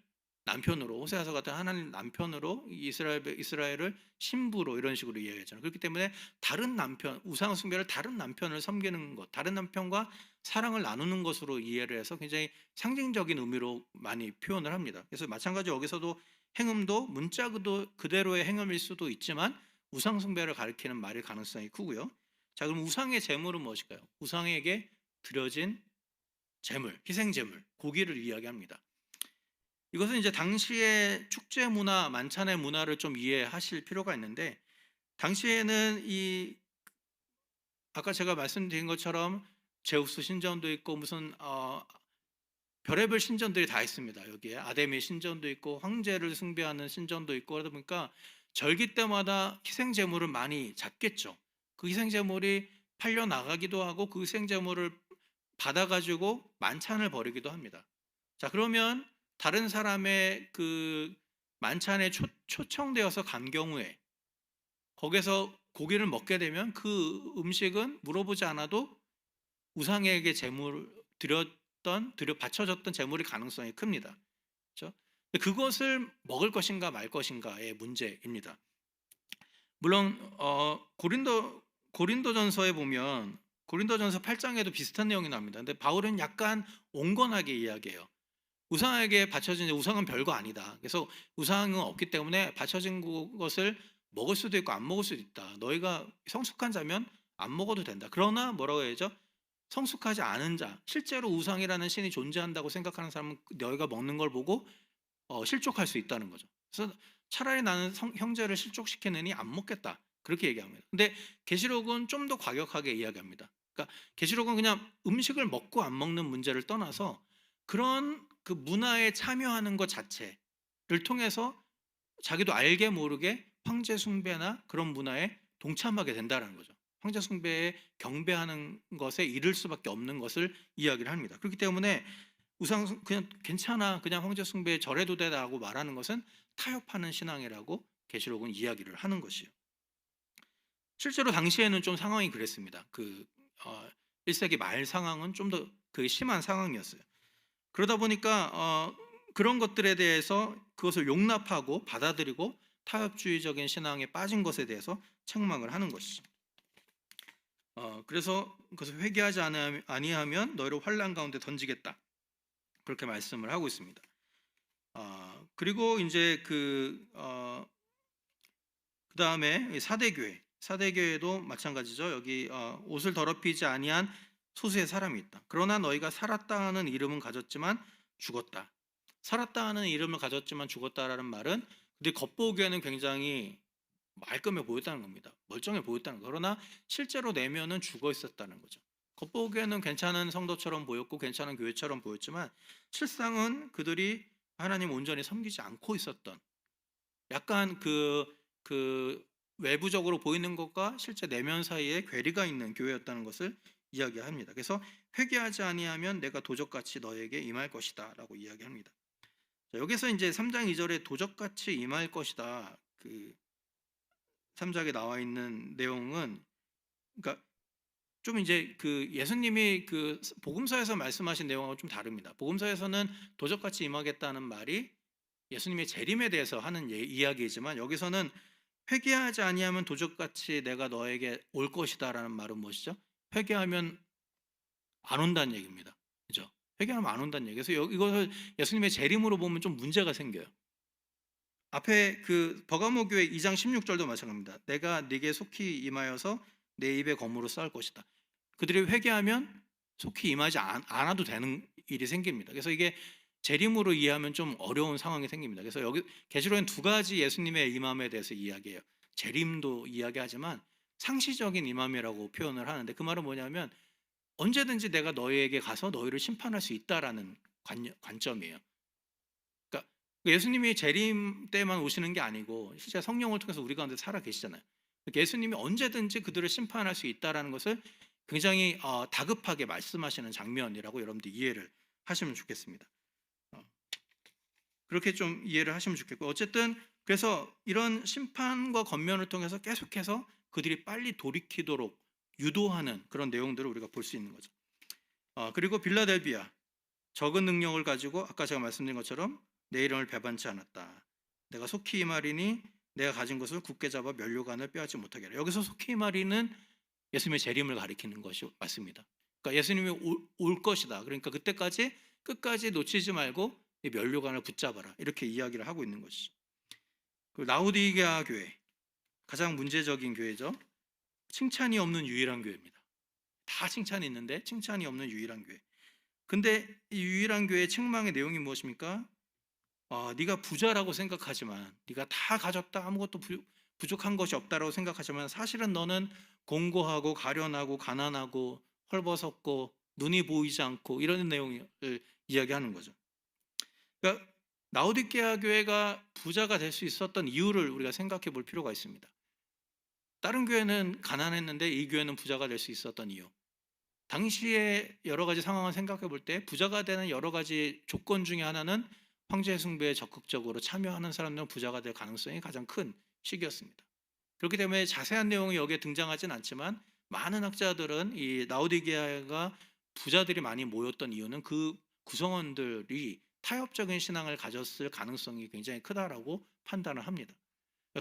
남편으로, 호세아서 같은 하나님 남편으로 이스라엘을 신부로 이런 식으로 이야기했잖아요. 그렇기 때문에 다른 남편, 우상 숭배를 다른 남편을 섬기는 것, 다른 남편과 사랑을 나누는 것으로 이해를 해서 굉장히 상징적인 의미로 많이 표현을 합니다. 그래서 마찬가지로 여기서도 행음도 문자 그대로의 행음일 수도 있지만 우상 숭배를 가리키는 말일 가능성이 크고요. 자, 그럼 우상의 제물은 무엇일까요? 우상에게 드려진 제물, 희생 제물, 고기를 이야기합니다. 이것은 이제 당시의 축제 문화, 만찬의 문화를 좀 이해하실 필요가 있는데 당시에는 이 아까 제가 말씀드린 것처럼 제우스 신전도 있고 무슨 별의별 신전들이 다 있습니다. 여기에 아데미 신전도 있고 황제를 숭배하는 신전도 있고 그러다 보니까 절기 때마다 희생 제물을 많이 잡겠죠. 그 희생 제물이 팔려 나가기도 하고 그 희생 제물을 받아가지고 만찬을 벌이기도 합니다. 자, 그러면 다른 사람의 그 만찬에 초청되어서 간 경우에 거기서 고기를 먹게 되면 그 음식은 물어보지 않아도 우상에게 바쳐졌던 제물의 가능성이 큽니다. 그렇죠? 그것을 먹을 것인가 말 것인가의 문제입니다. 물론 고린도전서에 보면 고린도전서 8장에도 비슷한 내용이 나옵니다. 근데 바울은 약간 온건하게 이야기해요. 우상에게 바쳐진 우상은 별거 아니다. 그래서 우상은 없기 때문에 바쳐진 것을 먹을 수도 있고 안 먹을 수도 있다. 너희가 성숙한 자면 안 먹어도 된다. 그러나 뭐라고 해야죠? 성숙하지 않은 자, 실제로 우상이라는 신이 존재한다고 생각하는 사람은 너희가 먹는 걸 보고 실족할 수 있다는 거죠. 그래서 차라리 나는 형제를 실족시키느니 안 먹겠다. 그렇게 얘기합니다. 근데 계시록은 좀 더 과격하게 이야기합니다. 그러니까 계시록은 그냥 음식을 먹고 안 먹는 문제를 떠나서 그런 그 문화에 참여하는 것 자체를 통해서 자기도 알게 모르게 황제 숭배나 그런 문화에 동참하게 된다는 거죠. 황제 숭배에 경배하는 것에 이를 수밖에 없는 것을 이야기를 합니다. 그렇기 때문에 우상 그냥 괜찮아, 그냥 황제 숭배에 절해도 되라고 말하는 것은 타협하는 신앙이라고 계시록은 이야기를 하는 것이요. 실제로 당시에는 좀 상황이 그랬습니다. 1세기 말 상황은 좀 더 심한 상황이었어요. 그러다 보니까 그런 것들에 대해서 그것을 용납하고 받아들이고 타협주의적인 신앙에 빠진 것에 대해서 책망을 하는 것이죠. 그래서 그것을 회개하지 아니하면 너희를 환난 가운데 던지겠다. 그렇게 말씀을 하고 있습니다. 그리고 이제 그 다음에 사대교회도 마찬가지죠. 여기 옷을 더럽히지 아니한 소수의 사람이 있다. 그러나 너희가 살았다 하는 이름은 가졌지만 죽었다. 살았다 하는 이름을 가졌지만 죽었다라는 말은 근데 겉보기에는 굉장히 말끔해 보였다는 겁니다. 멀쩡해 보였다는 거. 그러나 실제로 내면은 죽어 있었다는 거죠. 겉보기에는 괜찮은 성도처럼 보였고 괜찮은 교회처럼 보였지만 실상은 그들이 하나님 온전히 섬기지 않고 있었던, 약간 그 외부적으로 보이는 것과 실제 내면 사이에 괴리가 있는 교회였다는 것을 이야기합니다. 그래서 회개하지 아니하면 내가 도적같이 너에게 임할 것이다라고 이야기합니다. 자, 여기서 이제 3장 2절에 도적같이 임할 것이다, 그 3장에 나와 있는 내용은, 그러니까 좀 이제 그 예수님이 그 복음서에서 말씀하신 내용하고 좀 다릅니다. 복음서에서는 도적같이 임하겠다는 말이 예수님의 재림에 대해서 하는 이야기이지만, 여기서는 회개하지 아니하면 도적같이 내가 너에게 올 것이다라는 말은 무엇이죠? 회개하면 안 온다는 얘기입니다. 그죠? 회개하면 안 온다는 얘기. 그래서 이것을 예수님의 재림으로 보면 좀 문제가 생겨요. 앞에 그 버가모 교회 2장 16절도 마찬가지입니다. 내가 네게 속히 임하여서 내 입에 검으로 쌓을 것이다. 그들이 회개하면 속히 임하지 않아도 되는 일이 생깁니다. 그래서 이게 재림으로 이해하면 좀 어려운 상황이 생깁니다. 그래서 여기 계시록엔 두 가지 예수님의 임함에 대해서 이야기해요. 재림도 이야기하지만 상시적인 임함이라고 표현을 하는데, 그 말은 뭐냐면 언제든지 내가 너희에게 가서 너희를 심판할 수 있다라는 관점이에요. 그러니까 예수님이 재림 때만 오시는 게 아니고 실제 성령을 통해서 우리 가운데 살아 계시잖아요. 그러니까 예수님이 언제든지 그들을 심판할 수 있다라는 것을 굉장히 다급하게 말씀하시는 장면이라고 여러분들 이해를 하시면 좋겠습니다. 그렇게 좀 이해를 하시면 좋겠고, 어쨌든 그래서 이런 심판과 권면을 통해서 계속해서 그들이 빨리 돌이키도록 유도하는 그런 내용들을 우리가 볼 수 있는 거죠. 그리고 빌라델비아, 적은 능력을 가지고 아까 제가 말씀드린 것처럼 내 이름을 배반치 않았다. 내가 속히 임하리니 내가 가진 것을 굳게 잡아 면류관을 빼앗지 못하게 하라. 여기서 속히 임하리는 예수님의 재림을 가리키는 것이 맞습니다. 그러니까 예수님이 올 것이다. 그러니까 그때까지 끝까지 놓치지 말고 이 면류관을 붙잡아라, 이렇게 이야기를 하고 있는 것이죠. 그 라우디게아 교회, 가장 문제적인 교회죠. 칭찬이 없는 유일한 교회입니다. 다 칭찬이 있는데 칭찬이 없는 유일한 교회. 근데 이 유일한 교회의 책망의 내용이 무엇입니까? 네가 부자라고 생각하지만, 네가 다 가졌다, 아무것도 부족한 것이 없다라고 생각하지만 사실은 너는 공고하고 가련하고 가난하고 헐벗었고 눈이 보이지 않고, 이런 내용을 이야기하는 거죠. 그러니까 라오디게아 교회가 부자가 될 수 있었던 이유를 우리가 생각해 볼 필요가 있습니다. 다른 교회는 가난했는데 이 교회는 부자가 될 수 있었던 이유, 당시에 여러 가지 상황을 생각해 볼 때 부자가 되는 여러 가지 조건 중에 하나는 황제 숭배에 적극적으로 참여하는 사람들은 부자가 될 가능성이 가장 큰 시기였습니다. 그렇기 때문에 자세한 내용이 여기에 등장하진 않지만 많은 학자들은 이 라오디게아가 부자들이 많이 모였던 이유는 그 구성원들이 타협적인 신앙을 가졌을 가능성이 굉장히 크다라고 판단을 합니다.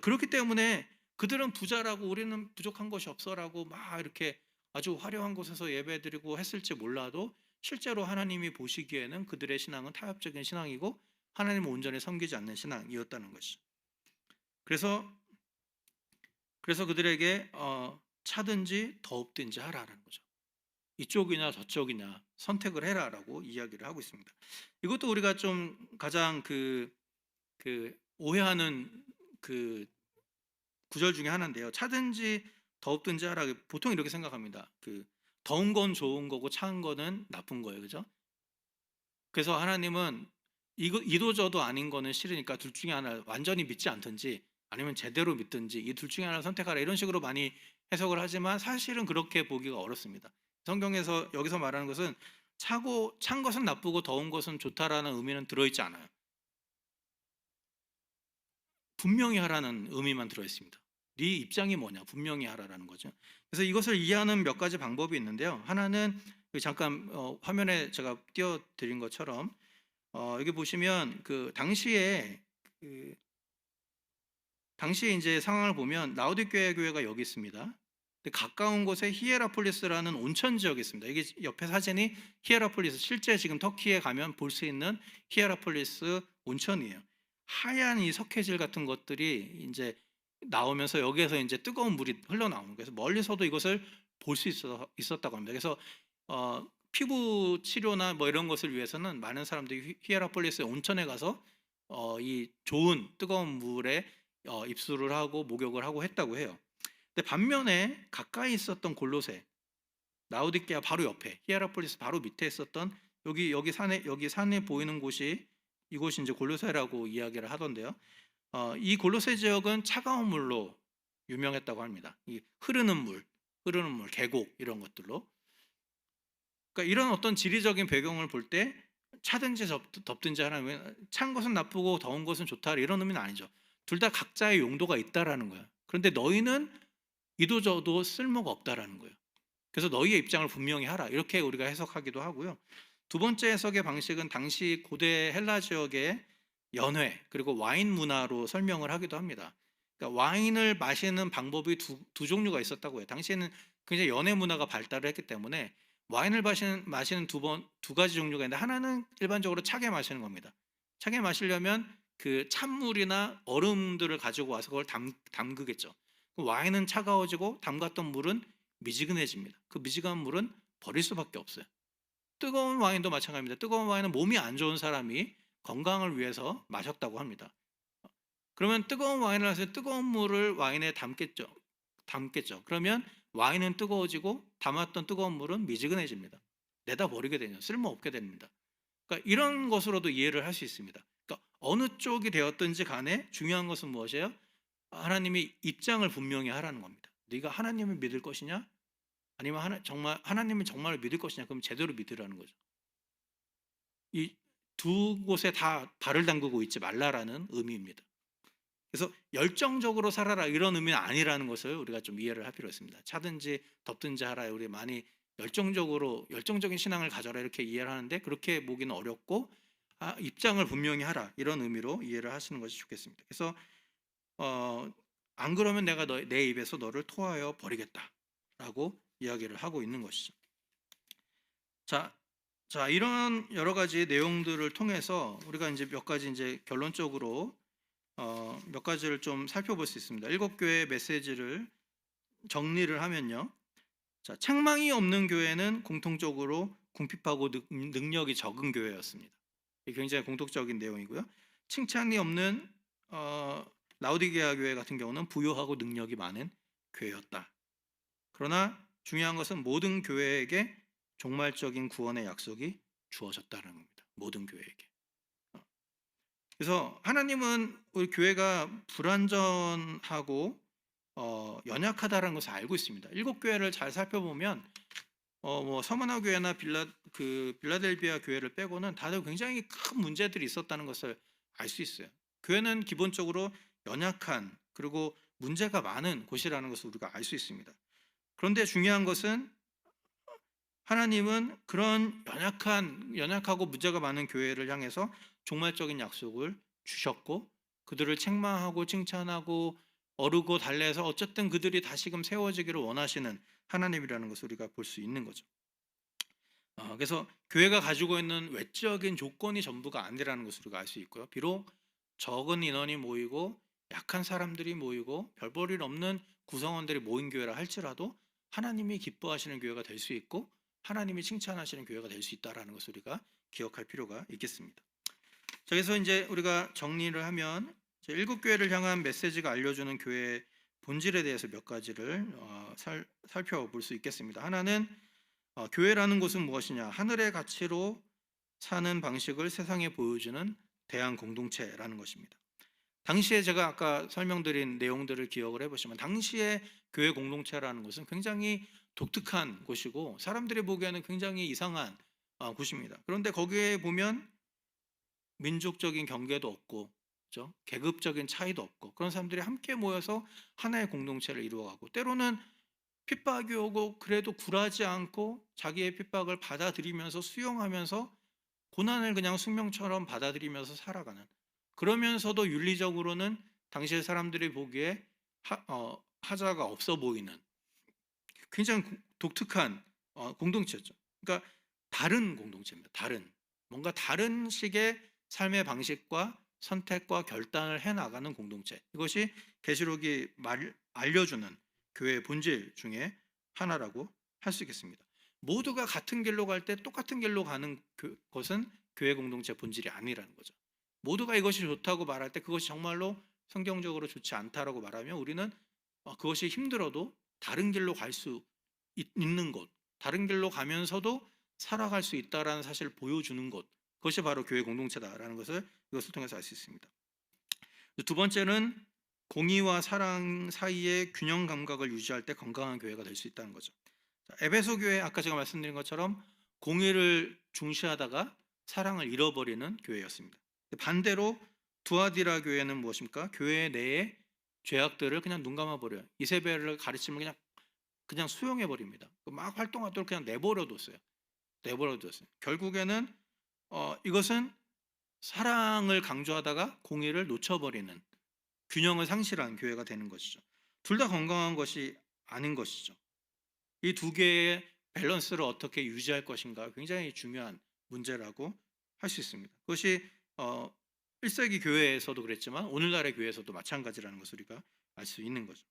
그렇기 때문에 그들은 부자라고 우리는 부족한 것이 없어라고 막 이렇게 아주 화려한 곳에서 예배드리고 했을지 몰라도 실제로 하나님이 보시기에는 그들의 신앙은 타협적인 신앙이고 하나님을 온전히 섬기지 않는 신앙이었다는 것이죠. 그래서 그들에게 차든지 더웁든지 하라라는 거죠. 이쪽이냐 저쪽이냐 선택을 해라라고 이야기를 하고 있습니다. 이것도 우리가 좀 가장 그 오해하는 그 구절 중에 하나인데요. 차든지 더웁든지 하라. 보통 이렇게 생각합니다. 더운 건 좋은 거고 차은 거는 나쁜 거예요, 그죠? 그래서 하나님은 이도저도 아닌 거는 싫으니까 둘 중에 하나 완전히 믿지 않든지 아니면 제대로 믿든지 이 둘 중에 하나를 선택하라, 이런 식으로 많이 해석을 하지만 사실은 그렇게 보기가 어렵습니다. 성경에서 여기서 말하는 것은 찬 것은 나쁘고 더운 것은 좋다라는 의미는 들어있지 않아요. 분명히 하라는 의미만 들어있습니다. 네 입장이 뭐냐 분명히 하라라는 거죠. 그래서 이것을 이해하는 몇 가지 방법이 있는데요. 하나는 잠깐 화면에 제가 띄워드린 것처럼 여기 보시면 당시에 이제 상황을 보면 라오디게아 교회가 여기 있습니다. 가까운 곳에 히에라폴리스라는 온천 지역이 있습니다. 이게 옆에 사진이 히에라폴리스, 실제 지금 터키에 가면 볼 수 있는 히에라폴리스 온천이에요. 하얀 이 석회질 같은 것들이 이제 나오면서 여기에서 이제 뜨거운 물이 흘러나오는 거예요. 그래서 멀리서도 이것을 볼 수 있었다고 합니다. 그래서 피부 치료나 뭐 이런 것을 위해서는 많은 사람들이 히에라폴리스 온천에 가서 이 좋은 뜨거운 물에 입수를 하고 목욕을 하고 했다고 해요. 근데 반면에 가까이 있었던 골로새, 라오디게아 바로 옆에, 히에라폴리스 바로 밑에 있었던 여기 산에 보이는 곳이, 이곳이 이제 골로새라고 이야기를 하던데요. 이 골로새 지역은 차가운 물로 유명했다고 합니다. 이 흐르는 물, 계곡 이런 것들로. 그러니까 이런 어떤 지리적인 배경을 볼 때 차든지 덥든지 하라면 찬 것은 나쁘고 더운 것은 좋다 이런 의미는 아니죠. 둘 다 각자의 용도가 있다라는 거예요. 그런데 너희는 이도저도 쓸모가 없다라는 거예요. 그래서 너희의 입장을 분명히 하라 이렇게 우리가 해석하기도 하고요. 두 번째 해석의 방식은 당시 고대 헬라 지역의 연회 그리고 와인 문화로 설명을 하기도 합니다. 그러니까 와인을 마시는 방법이 두 종류가 있었다고 해요. 당시에는 굉장히 연회 문화가 발달을 했기 때문에 와인을 마시는 두 가지 종류가 있는데, 하나는 일반적으로 차게 마시는 겁니다. 차게 마시려면 그 찬물이나 얼음들을 가지고 와서 그걸 담그겠죠. 와인은 차가워지고 담갔던 물은 미지근해집니다. 그 미지근한 물은 버릴 수밖에 없어요. 뜨거운 와인도 마찬가지입니다. 뜨거운 와인은 몸이 안 좋은 사람이 건강을 위해서 마셨다고 합니다. 그러면 뜨거운 와인을 해서 뜨거운 물을 와인에 담겠죠. 그러면 와인은 뜨거워지고 담았던 뜨거운 물은 미지근해집니다. 내다 버리게 되죠. 쓸모없게 됩니다. 그러니까 이런 것으로도 이해를 할 수 있습니다. 그러니까 어느 쪽이 되었든지 간에 중요한 것은 무엇이에요? 하나님이 입장을 분명히 하라는 겁니다. 네가 하나님을 믿을 것이냐? 아니면 하나님을 정말 믿을 것이냐? 그럼 제대로 믿으라는 거죠. 이 두 곳에 다 발을 담그고 있지 말라라는 의미입니다. 그래서 열정적으로 살아라 이런 의미는 아니라는 것을 우리가 좀 이해를 할 필요가 있습니다. 차든지 덥든지 하라, 우리 많이 열정적인 신앙을 가져라 이렇게 이해를 하는데, 그렇게 보기는 어렵고 입장을 분명히 하라 이런 의미로 이해를 하시는 것이 좋겠습니다. 그래서 안 그러면 내가 내 입에서 너를 토하여 버리겠다라고 이야기를 하고 있는 것이죠. 자, 이런 여러 가지 내용들을 통해서 우리가 이제 몇 가지 이제 결론적으로 몇 가지를 좀 살펴볼 수 있습니다. 7교회의 메시지를 정리를 하면요. 자, 책망이 없는 교회는 공통적으로 궁핍하고 능력이 적은 교회였습니다. 이게 굉장히 공통적인 내용이고요. 칭찬이 없는 라오디게아 교회 같은 경우는 부유하고 능력이 많은 교회였다. 그러나 중요한 것은 모든 교회에게 종말적인 구원의 약속이 주어졌다는 겁니다. 모든 교회에게. 그래서 하나님은 우리 교회가 불완전하고 연약하다는 것을 알고 있습니다. 7교회를 잘 살펴보면 뭐 서머나 교회나 빌라델비아 교회를 빼고는 다들 굉장히 큰 문제들이 있었다는 것을 알 수 있어요. 교회는 기본적으로 연약한 그리고 문제가 많은 곳이라는 것을 우리가 알 수 있습니다. 그런데 중요한 것은 하나님은 그런 연약하고 문제가 많은 교회를 향해서 종말적인 약속을 주셨고, 그들을 책망하고 칭찬하고 어르고 달래서 어쨌든 그들이 다시금 세워지기를 원하시는 하나님이라는 것을 우리가 볼 수 있는 거죠. 그래서 교회가 가지고 있는 외적인 조건이 전부가 아니라는 것을 우리가 알 수 있고요. 비록 적은 인원이 모이고 약한 사람들이 모이고 별 볼 일 없는 구성원들이 모인 교회라 할지라도 하나님이 기뻐하시는 교회가 될 수 있고 하나님이 칭찬하시는 교회가 될 수 있다는 것을 우리가 기억할 필요가 있겠습니다. 자, 그래서 이제 우리가 정리를 하면 7교회를 향한 메시지가 알려주는 교회의 본질에 대해서 몇 가지를 살펴볼 수 있겠습니다. 하나는 교회라는 것은 무엇이냐? 하늘의 가치로 사는 방식을 세상에 보여주는 대한 공동체라는 것입니다. 당시에 제가 아까 설명드린 내용들을 기억을 해보시면 당시에 교회 공동체라는 것은 굉장히 독특한 곳이고 사람들이 보기에는 굉장히 이상한 곳입니다. 그런데 거기에 보면 민족적인 경계도 없고, 그렇죠? 계급적인 차이도 없고, 그런 사람들이 함께 모여서 하나의 공동체를 이루어가고, 때로는 핍박이 오고 그래도 굴하지 않고 자기의 핍박을 받아들이면서 수용하면서 고난을 그냥 숙명처럼 받아들이면서 살아가는, 그러면서도 윤리적으로는 당시의 사람들이 보기에 하자가 없어 보이는 굉장히 독특한 공동체였죠. 그러니까 다른 공동체입니다. 뭔가 다른 식의 삶의 방식과 선택과 결단을 해나가는 공동체, 이것이 계시록이 알려주는 교회의 본질 중에 하나라고 할 수 있겠습니다. 모두가 같은 길로 갈 때 똑같은 길로 가는 것은 교회 공동체 본질이 아니라는 거죠. 모두가 이것이 좋다고 말할 때 그것이 정말로 성경적으로 좋지 않다라고 말하면 우리는 그것이 힘들어도 다른 길로 갈 수 있는 것, 다른 길로 가면서도 살아갈 수 있다라는 사실을 보여주는 것, 그것이 바로 교회 공동체다라는 것을 이것을 통해서 알 수 있습니다. 두 번째는 공의와 사랑 사이의 균형 감각을 유지할 때 건강한 교회가 될 수 있다는 거죠. 에베소 교회, 아까 제가 말씀드린 것처럼 공의를 중시하다가 사랑을 잃어버리는 교회였습니다. 반대로 두아디라 교회는 무엇입니까? 교회 내에 죄악들을 그냥 눈 감아버려요. 이세벨을 가르치면 그냥 수용해버립니다. 막 활동하도록 그냥 내버려뒀어요. 결국에는 이것은 사랑을 강조하다가 공의를 놓쳐버리는, 균형을 상실한 교회가 되는 것이죠. 둘 다 건강한 것이 아닌 것이죠. 이 두 개의 밸런스를 어떻게 유지할 것인가 굉장히 중요한 문제라고 할 수 있습니다. 그것이 1세기 교회에서도 그랬지만 오늘날의 교회에서도 마찬가지라는 것을 우리가 알 수 있는 거죠.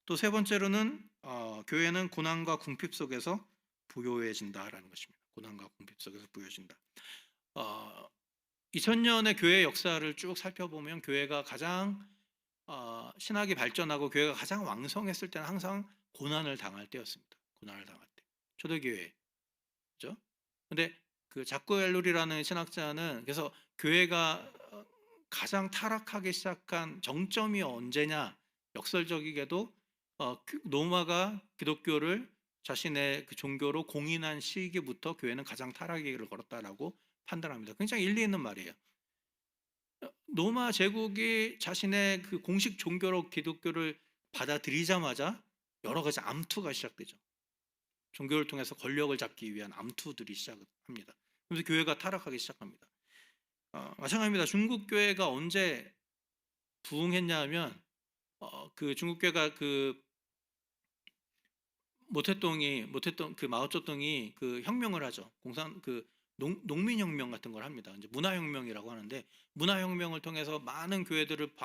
또 세 번째로는 교회는 고난과 궁핍 속에서 부요해진다라는 것입니다. 고난과 궁핍 속에서 부요해진다. 2000년의 교회 역사를 쭉 살펴보면 교회가 가장 신학이 발전하고 교회가 가장 왕성했을 때는 항상 고난을 당할 때였습니다. 고난을 당할 때. 초대교회. 그죠? 근데 그 자꾸 엘룰이라는 신학자는 그래서 교회가 가장 타락하기 시작한 정점이 언제냐? 역설적이게도 로마가 기독교를 자신의 그 종교로 공인한 시기부터 교회는 가장 타락의 길을 걸었다라고 판단합니다. 굉장히 일리 있는 말이에요. 로마 제국이 자신의 그 공식 종교로 기독교를 받아들이자마자 여러 가지 암투가 시작되죠. 종교를 통해서 권력을 잡기 위한 암투들이 시작합니다. 그래서 교회가 타락하기 시작합니다. 마찬가지입니다. 중국 교회가 언제 부흥했냐 하면 그 중국 교회가 그 모태동 그 마오쩌둥이 그 혁명을 하죠. 농민혁명 같은 걸 합니다. 이제 문화혁명이라고 하는데 문화혁명을 통해서 많은 교회들을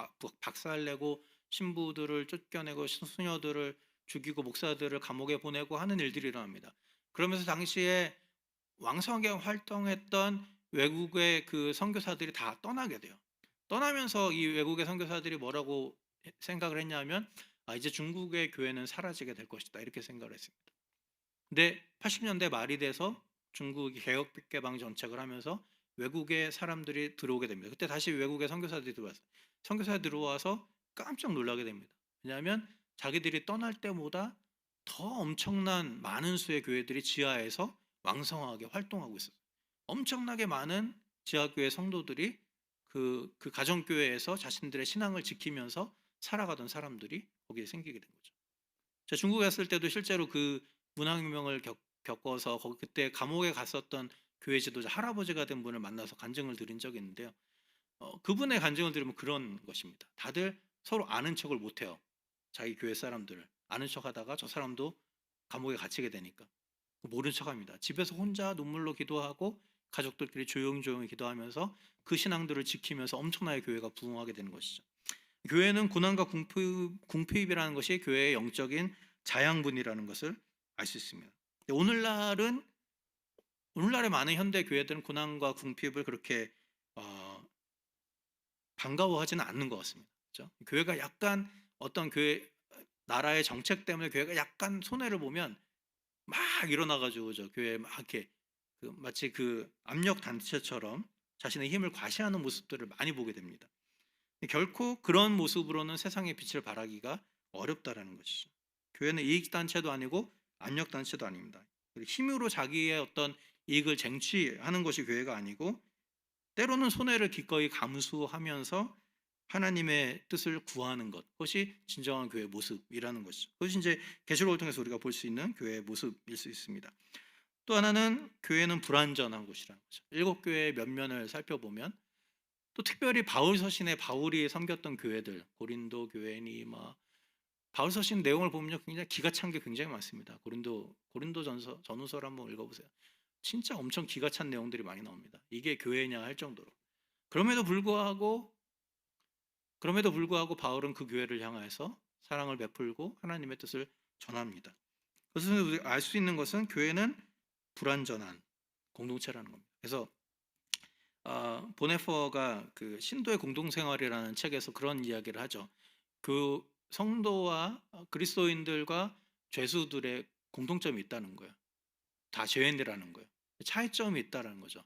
박살내고 신부들을 쫓겨내고 수녀들을 죽이고 목사들을 감옥에 보내고 하는 일들이 일어납니다. 그러면서 당시에 왕성하게 활동했던 외국의 그 선교사들이 다 떠나게 돼요. 떠나면서 이 외국의 선교사들이 뭐라고 생각을 했냐면 이제 중국의 교회는 사라지게 될 것이다 이렇게 생각을 했습니다. 근데 80년대 말이 돼서 중국이 개혁 개방 정책을 하면서 외국의 사람들이 들어오게 됩니다. 그때 다시 외국의 선교사들이 들어왔어요. 선교사들이 들어와서 깜짝 놀라게 됩니다. 왜냐하면 자기들이 떠날 때보다 더 엄청난 많은 수의 교회들이 지하에서 왕성하게 활동하고 있었어요. 엄청나게 많은 지하교회 성도들이 그 가정교회에서 자신들의 신앙을 지키면서 살아가던 사람들이 거기에 생기게 된 거죠. 제가 중국에 갔을 때도 실제로 그 문화혁명을 겪어서 그때 감옥에 갔었던 교회 지도자 할아버지가 된 분을 만나서 간증을 드린 적이 있는데요. 그분의 간증을 들으면 그런 것입니다. 다들 서로 아는 척을 못해요. 자기 교회 사람들을 아는 척하다가 저 사람도 감옥에 갇히게 되니까 모른 척합니다. 집에서 혼자 눈물로 기도하고 가족들끼리 조용조용히 기도하면서 그 신앙들을 지키면서 엄청나게 교회가 부흥하게 되는 것이죠. 교회는 고난과 궁핍이라는 것이 교회의 영적인 자양분이라는 것을 알 수 있습니다. 오늘날의 많은 현대 교회들은 고난과 궁핍을 그렇게 반가워하지는 않는 것 같습니다. 그렇죠? 교회가 약간 어떤 교회 나라의 정책 때문에 교회가 약간 손해를 보면 막 일어나가지고 교회 막 이렇게 마치 그 압력 단체처럼 자신의 힘을 과시하는 모습들을 많이 보게 됩니다. 결코 그런 모습으로는 세상의 빛을 발하기가 어렵다라는 것이죠. 교회는 이익단체도 아니고 압력단체도 아닙니다. 힘으로 자기의 어떤 이익을 쟁취하는 것이 교회가 아니고 때로는 손해를 기꺼이 감수하면서 하나님의 뜻을 구하는 것, 그것이 진정한 교회의 모습이라는 것이죠. 그것이 이제 계시록을 통해서 우리가 볼 수 있는 교회의 모습일 수 있습니다. 또 하나는 교회는 불완전한 곳이라는 거죠. 7교회의 면면을 살펴보면 또 특별히 바울 서신에 바울이 섬겼던 교회들, 고린도 교회니 바울 서신 내용을 보면 굉장히 기가 찬 게 굉장히 많습니다. 고린도 전후서를 한번 읽어보세요. 진짜 엄청 기가 찬 내용들이 많이 나옵니다. 이게 교회냐 할 정도로. 그럼에도 불구하고 바울은 그 교회를 향해서 사랑을 베풀고 하나님의 뜻을 전합니다. 그래서 우리가 알 수 있는 것은 교회는 불완전한 공동체라는 겁니다. 그래서 보네퍼가 그 신도의 공동생활이라는 책에서 그런 이야기를 하죠. 그 성도와 그리스도인들과 죄수들의 공통점이 있다는 거예요. 다 죄인이라는 거예요. 차이점이 있다라는 거죠.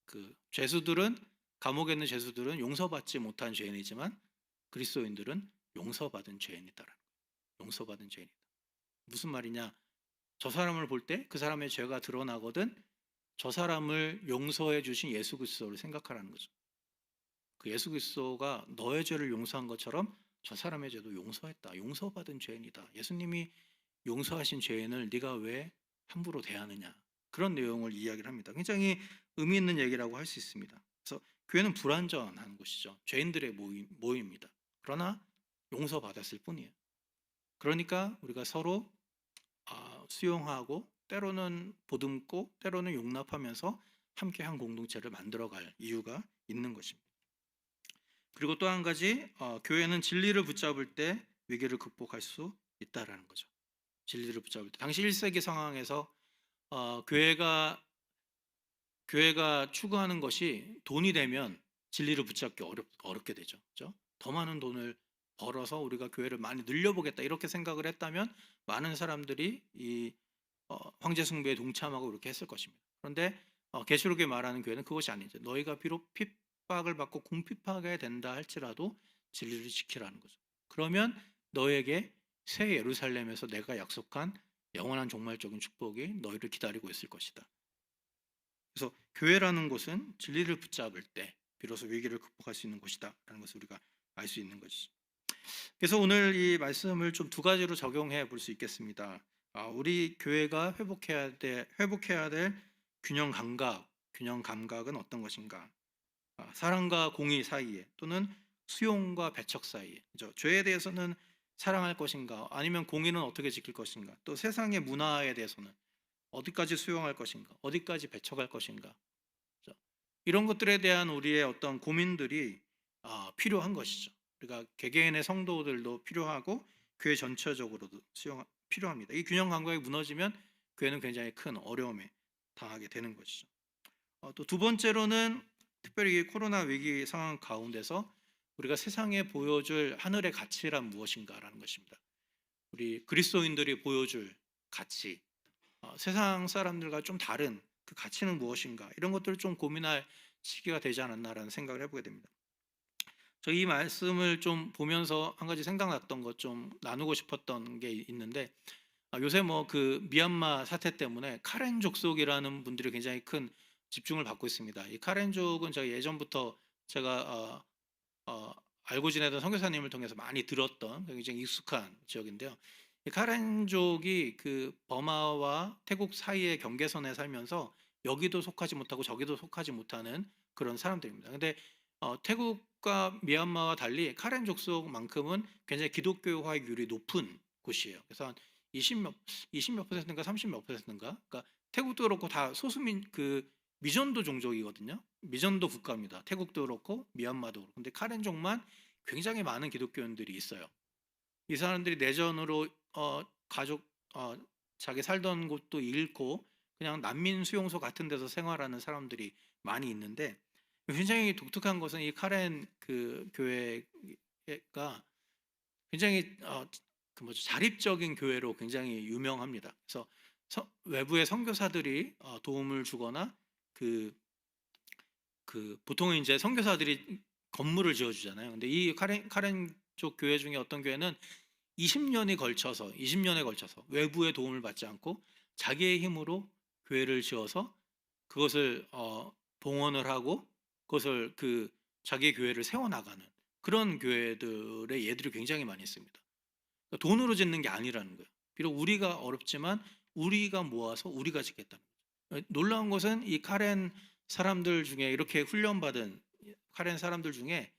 그 죄수들은 감옥에 있는 죄수들은 용서받지 못한 죄인이지만 그리스도인들은 용서받은 죄인이다라는 거예요. 용서받은 죄인이다. 무슨 말이냐? 저 사람을 볼 때 그 사람의 죄가 드러나거든 저 사람을 용서해 주신 예수 그리스도를 생각하라는 거죠. 그 예수 그리스도가 너의 죄를 용서한 것처럼 저 사람의 죄도 용서했다. 용서받은 죄인이다. 예수님이 용서하신 죄인을 네가 왜 함부로 대하느냐. 그런 내용을 이야기를 합니다. 굉장히 의미 있는 얘기라고 할 수 있습니다. 그래서 교회는 불완전한 곳이죠. 죄인들의 모임입니다. 그러나 용서받았을 뿐이에요. 그러니까 우리가 서로 수용하고 때로는 보듬고 때로는 용납하면서 함께 한 공동체를 만들어갈 이유가 있는 것입니다. 그리고 또 한 가지 교회는 진리를 붙잡을 때 위기를 극복할 수 있다라는 거죠. 진리를 붙잡을 때 당시 1세기 상황에서 교회가 추구하는 것이 돈이 되면 진리를 붙잡기 어렵게 되죠. 그렇죠? 더 많은 돈을 벌어서 우리가 교회를 많이 늘려보겠다 이렇게 생각을 했다면 많은 사람들이 이 황제 숭배에 동참하고 이렇게 했을 것입니다. 그런데 계시록에 말하는 교회는 그것이 아니죠. 너희가 비록 핍박을 받고 궁핍하게 된다 할지라도 진리를 지키라는 거죠. 그러면 너에게 새 예루살렘에서 내가 약속한 영원한 종말적인 축복이 너희를 기다리고 있을 것이다. 그래서 교회라는 곳은 진리를 붙잡을 때 비로소 위기를 극복할 수 있는 곳이다라는 것을 우리가 알 수 있는 것이죠. 그래서 오늘 이 말씀을 좀 두 가지로 적용해 볼 수 있겠습니다. 우리 교회가 회복해야 될 균형 감각은 어떤 것인가? 사랑과 공의 사이에 또는 수용과 배척 사이에, 그죠? 죄에 대해서는 사랑할 것인가? 아니면 공의는 어떻게 지킬 것인가? 또 세상의 문화에 대해서는 어디까지 수용할 것인가? 어디까지 배척할 것인가? 그죠? 이런 것들에 대한 우리의 어떤 고민들이 필요한 것이죠. 우리가 개개인의 성도들도 필요하고 교회 전체적으로도 필요합니다. 이 균형 감각이 무너지면 교회는 굉장히 큰 어려움에 당하게 되는 것이죠. 또 두 번째로는 특별히 이 코로나 위기 상황 가운데서 우리가 세상에 보여줄 하늘의 가치란 무엇인가라는 것입니다. 우리 그리스도인들이 보여줄 가치, 세상 사람들과 좀 다른 그 가치는 무엇인가 이런 것들을 좀 고민할 시기가 되지 않았나라는 생각을 해보게 됩니다. 저 이 말씀을 좀 보면서 한 가지 생각났던 것 좀 나누고 싶었던 게 있는데 요새 뭐 그 미얀마 사태 때문에 카렌 족속이라는 분들이 굉장히 큰 집중을 받고 있습니다. 이 카렌족은 제가 예전부터 제가 알고 지내던 선교사님을 통해서 많이 들었던 굉장히 익숙한 지역인데요. 이 카렌족이 그 버마와 태국 사이의 경계선에 살면서 여기도 속하지 못하고 저기도 속하지 못하는 그런 사람들입니다. 근데 태국과 미얀마와 달리 카렌 족속만큼은 굉장히 기독교화율이 높은 곳이에요. 그래서 한 20몇 퍼센트인가 30몇 퍼센트인가. 그러니까 태국도 그렇고 다 소수민 그 미전도 종족이거든요. 미전도 국가입니다. 태국도 그렇고 미얀마도 그렇고. 근데 카렌족만 굉장히 많은 기독교인들이 있어요. 이 사람들이 내전으로 가족 자기 살던 곳도 잃고 그냥 난민 수용소 같은 데서 생활하는 사람들이 많이 있는데 굉장히 독특한 것은 이 카렌 그 교회가 굉장히 자립적인 교회로 굉장히 유명합니다. 그래서 외부의 선교사들이 도움을 주거나 보통은 이제 선교사들이 건물을 지어주잖아요. 근데 이 카렌 쪽 교회 중에 어떤 교회는 20년에 걸쳐서 외부의 도움을 받지 않고 자기의 힘으로 교회를 지어서 그것을 봉헌을 하고 그것을 자기 교회를 세워나가는 그런 교회들의 예들이 굉장히 많이 있습니다. 그러니까 돈으로 짓는 게 아니라는 거예요. 비록 우리가 어렵지만 우리가 모아서 우리가 짓겠다는 거죠. 놀라운 것은 이 카렌 사람들 중에 이렇게 훈련받은 카렌 사람들 중에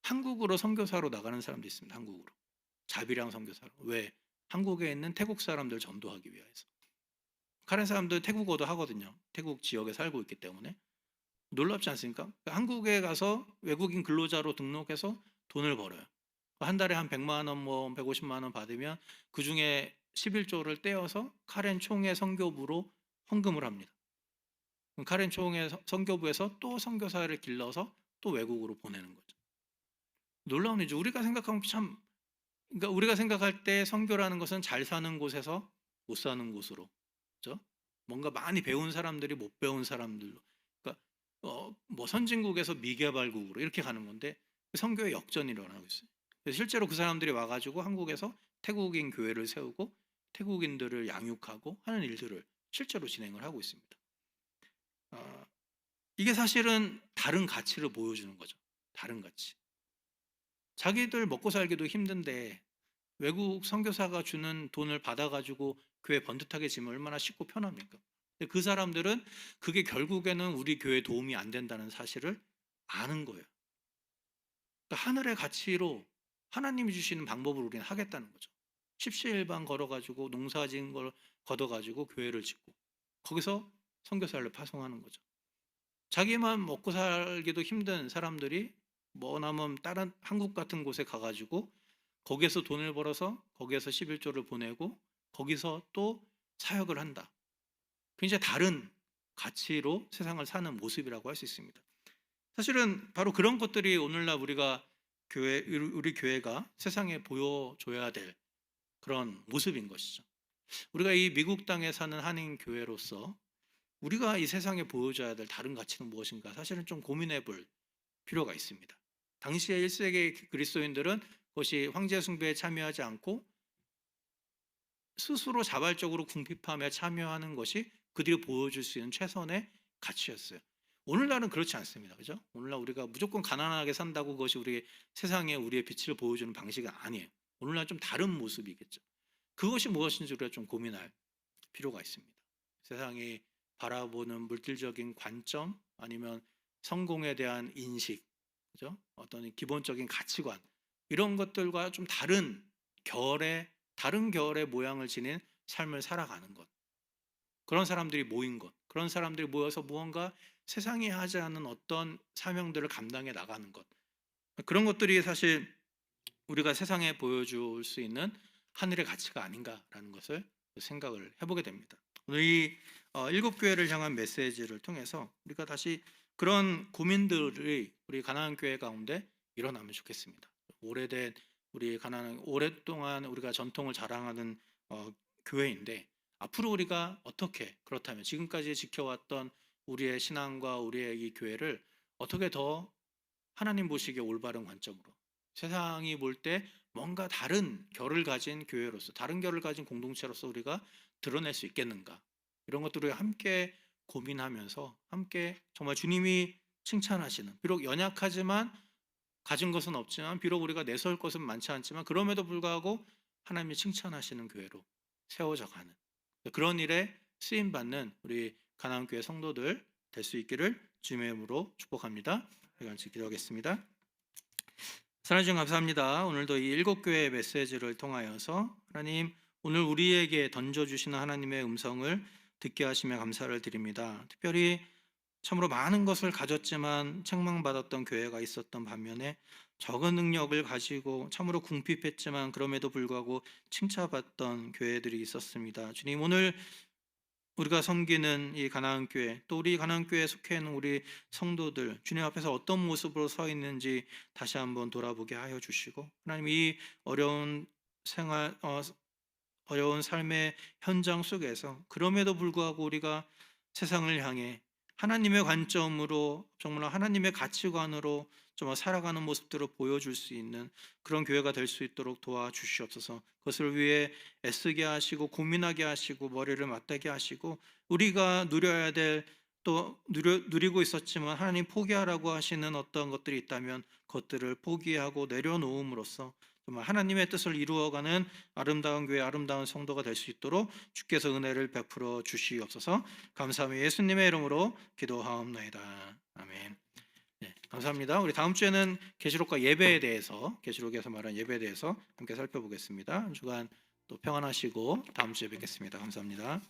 한국으로 선교사로 나가는 사람도 있습니다. 한국으로. 자비랑 선교사로. 왜? 한국에 있는 태국 사람들 전도하기 위해서. 카렌 사람들 태국어도 하거든요. 태국 지역에 살고 있기 때문에. 놀랍지 않습니까? 한국에 가서 외국인 근로자로 등록해서 돈을 벌어요. 한 달에 한 100만 원, 뭐 150만 원 받으면 그 중에 11조를 떼어서 카렌 총회 선교부로 헌금을 합니다. 카렌 총회 선교부에서 또 선교사를 길러서 또 외국으로 보내는 거죠. 놀라운 일이죠. 그러니까 우리가 생각할 때 선교라는 것은 잘 사는 곳에서 못 사는 곳으로, 그렇죠? 뭔가 많이 배운 사람들이 못 배운 사람들로, 그러니까 뭐 선진국에서 미개발국으로 이렇게 가는 건데 선교의 역전이 일어나고 있어요. 그래서 실제로 그 사람들이 와가지고 한국에서 태국인 교회를 세우고 태국인들을 양육하고 하는 일들을 실제로 진행을 하고 있습니다. 이게 사실은 다른 가치를 보여주는 거죠. 다른 가치. 자기들 먹고 살기도 힘든데 외국 선교사가 주는 돈을 받아가지고 교회 번듯하게 지면 얼마나 쉽고 편합니까? 근데 그 사람들은 그게 결국에는 우리 교회에 도움이 안 된다는 사실을 아는 거예요. 그러니까 하늘의 가치로 하나님이 주시는 방법으로 우리는 하겠다는 거죠. 십시일반 걸어가지고 농사진 걸 걷어가지고 교회를 짓고 거기서 선교사를 파송하는 거죠. 자기만 먹고 살기도 힘든 사람들이 머나먼 다른 한국 같은 곳에 가가지고 거기에서 돈을 벌어서 거기에서 11조를 보내고 거기서 또 사역을 한다. 굉장히 다른 가치로 세상을 사는 모습이라고 할 수 있습니다. 사실은 바로 그런 것들이 오늘날 우리 교회가 세상에 보여줘야 될 그런 모습인 것이죠. 우리가 이 미국 땅에 사는 한인 교회로서 우리가 이 세상에 보여줘야 될 다른 가치는 무엇인가 사실은 좀 고민해 볼 필요가 있습니다. 당시에 1세기 그리스도인들은 그것이 황제 숭배에 참여하지 않고 스스로 자발적으로 궁핍하며 참여하는 것이 그들이 보여줄 수 있는 최선의 가치였어요. 오늘날은 그렇지 않습니다. 그죠? 오늘날 우리가 무조건 가난하게 산다고 그것이 우리 세상에 우리의 빛을 보여주는 방식은 아니에요. 오늘날 좀 다른 모습이겠죠. 그것이 무엇인지 우리가 좀 고민할 필요가 있습니다. 세상이 바라보는 물질적인 관점 아니면 성공에 대한 인식, 그죠? 어떤 기본적인 가치관 이런 것들과 좀 다른 결의 모양을 지닌 삶을 살아가는 것. 그런 사람들이 모인 것. 그런 사람들이 모여서 무언가 세상이 하지 않은 어떤 사명들을 감당해 나가는 것. 그런 것들이 사실 우리가 세상에 보여줄 수 있는 하늘의 가치가 아닌가라는 것을 생각을 해보게 됩니다. 오늘 이 일곱 교회를 향한 메시지를 통해서 우리가 다시 그런 고민들이 우리 가나안 교회 가운데 일어나면 좋겠습니다. 오래된 우리 가나안 오랫동안 우리가 전통을 자랑하는 교회인데 앞으로 우리가 어떻게 그렇다면 지금까지 지켜왔던 우리의 신앙과 우리의 이 교회를 어떻게 더 하나님 보시기에 올바른 관점으로 세상이 볼 때 뭔가 다른 결을 가진 교회로서 다른 결을 가진 공동체로서 우리가 드러낼 수 있겠는가 이런 것들을 함께 고민하면서 함께 정말 주님이 칭찬하시는 비록 연약하지만 가진 것은 없지만 비록 우리가 내세울 것은 많지 않지만 그럼에도 불구하고 하나님이 칭찬하시는 교회로 세워져 가는 그런 일에 쓰임받는 우리 가나안교회 성도들 될 수 있기를 주님의 이름으로 축복합니다. 같이 기도하겠습니다. 사랑해 주님 감사합니다. 오늘도 이 일곱 교회의 메시지를 통하여서 하나님 오늘 우리에게 던져주시는 하나님의 음성을 듣게 하시며 감사를 드립니다. 특별히 참으로 많은 것을 가졌지만 책망받았던 교회가 있었던 반면에 적은 능력을 가지고 참으로 궁핍했지만 그럼에도 불구하고 칭찬받던 교회들이 있었습니다. 주님 오늘 우리가 섬기는 이 가나안 교회 또 우리 가나안 교회에 속해 있는 우리 성도들 주님 앞에서 어떤 모습으로 서 있는지 다시 한번 돌아보게 하여 주시고 하나님 이 어려운 생활 어려운 삶의 현장 속에서 그럼에도 불구하고 우리가 세상을 향해 하나님의 관점으로 정말 하나님의 가치관으로 정말 살아가는 모습들을 보여줄 수 있는 그런 교회가 될 수 있도록 도와주시옵소서. 그것을 위해 애쓰게 하시고 고민하게 하시고 머리를 맞대게 하시고 우리가 누려야 될 또 누리고 있었지만 하나님 포기하라고 하시는 어떤 것들이 있다면 그것들을 포기하고 내려놓음으로써 정말 하나님의 뜻을 이루어가는 아름다운 교회 아름다운 성도가 될 수 있도록 주께서 은혜를 베풀어 주시옵소서. 감사하며 예수님의 이름으로 기도하옵나이다. 아멘. 네, 감사합니다. 우리 다음 주에는 계시록과 예배에 대해서 계시록에서 말한 예배에 대해서 함께 살펴보겠습니다. 한 주간 또 평안하시고 다음 주에 뵙겠습니다. 감사합니다.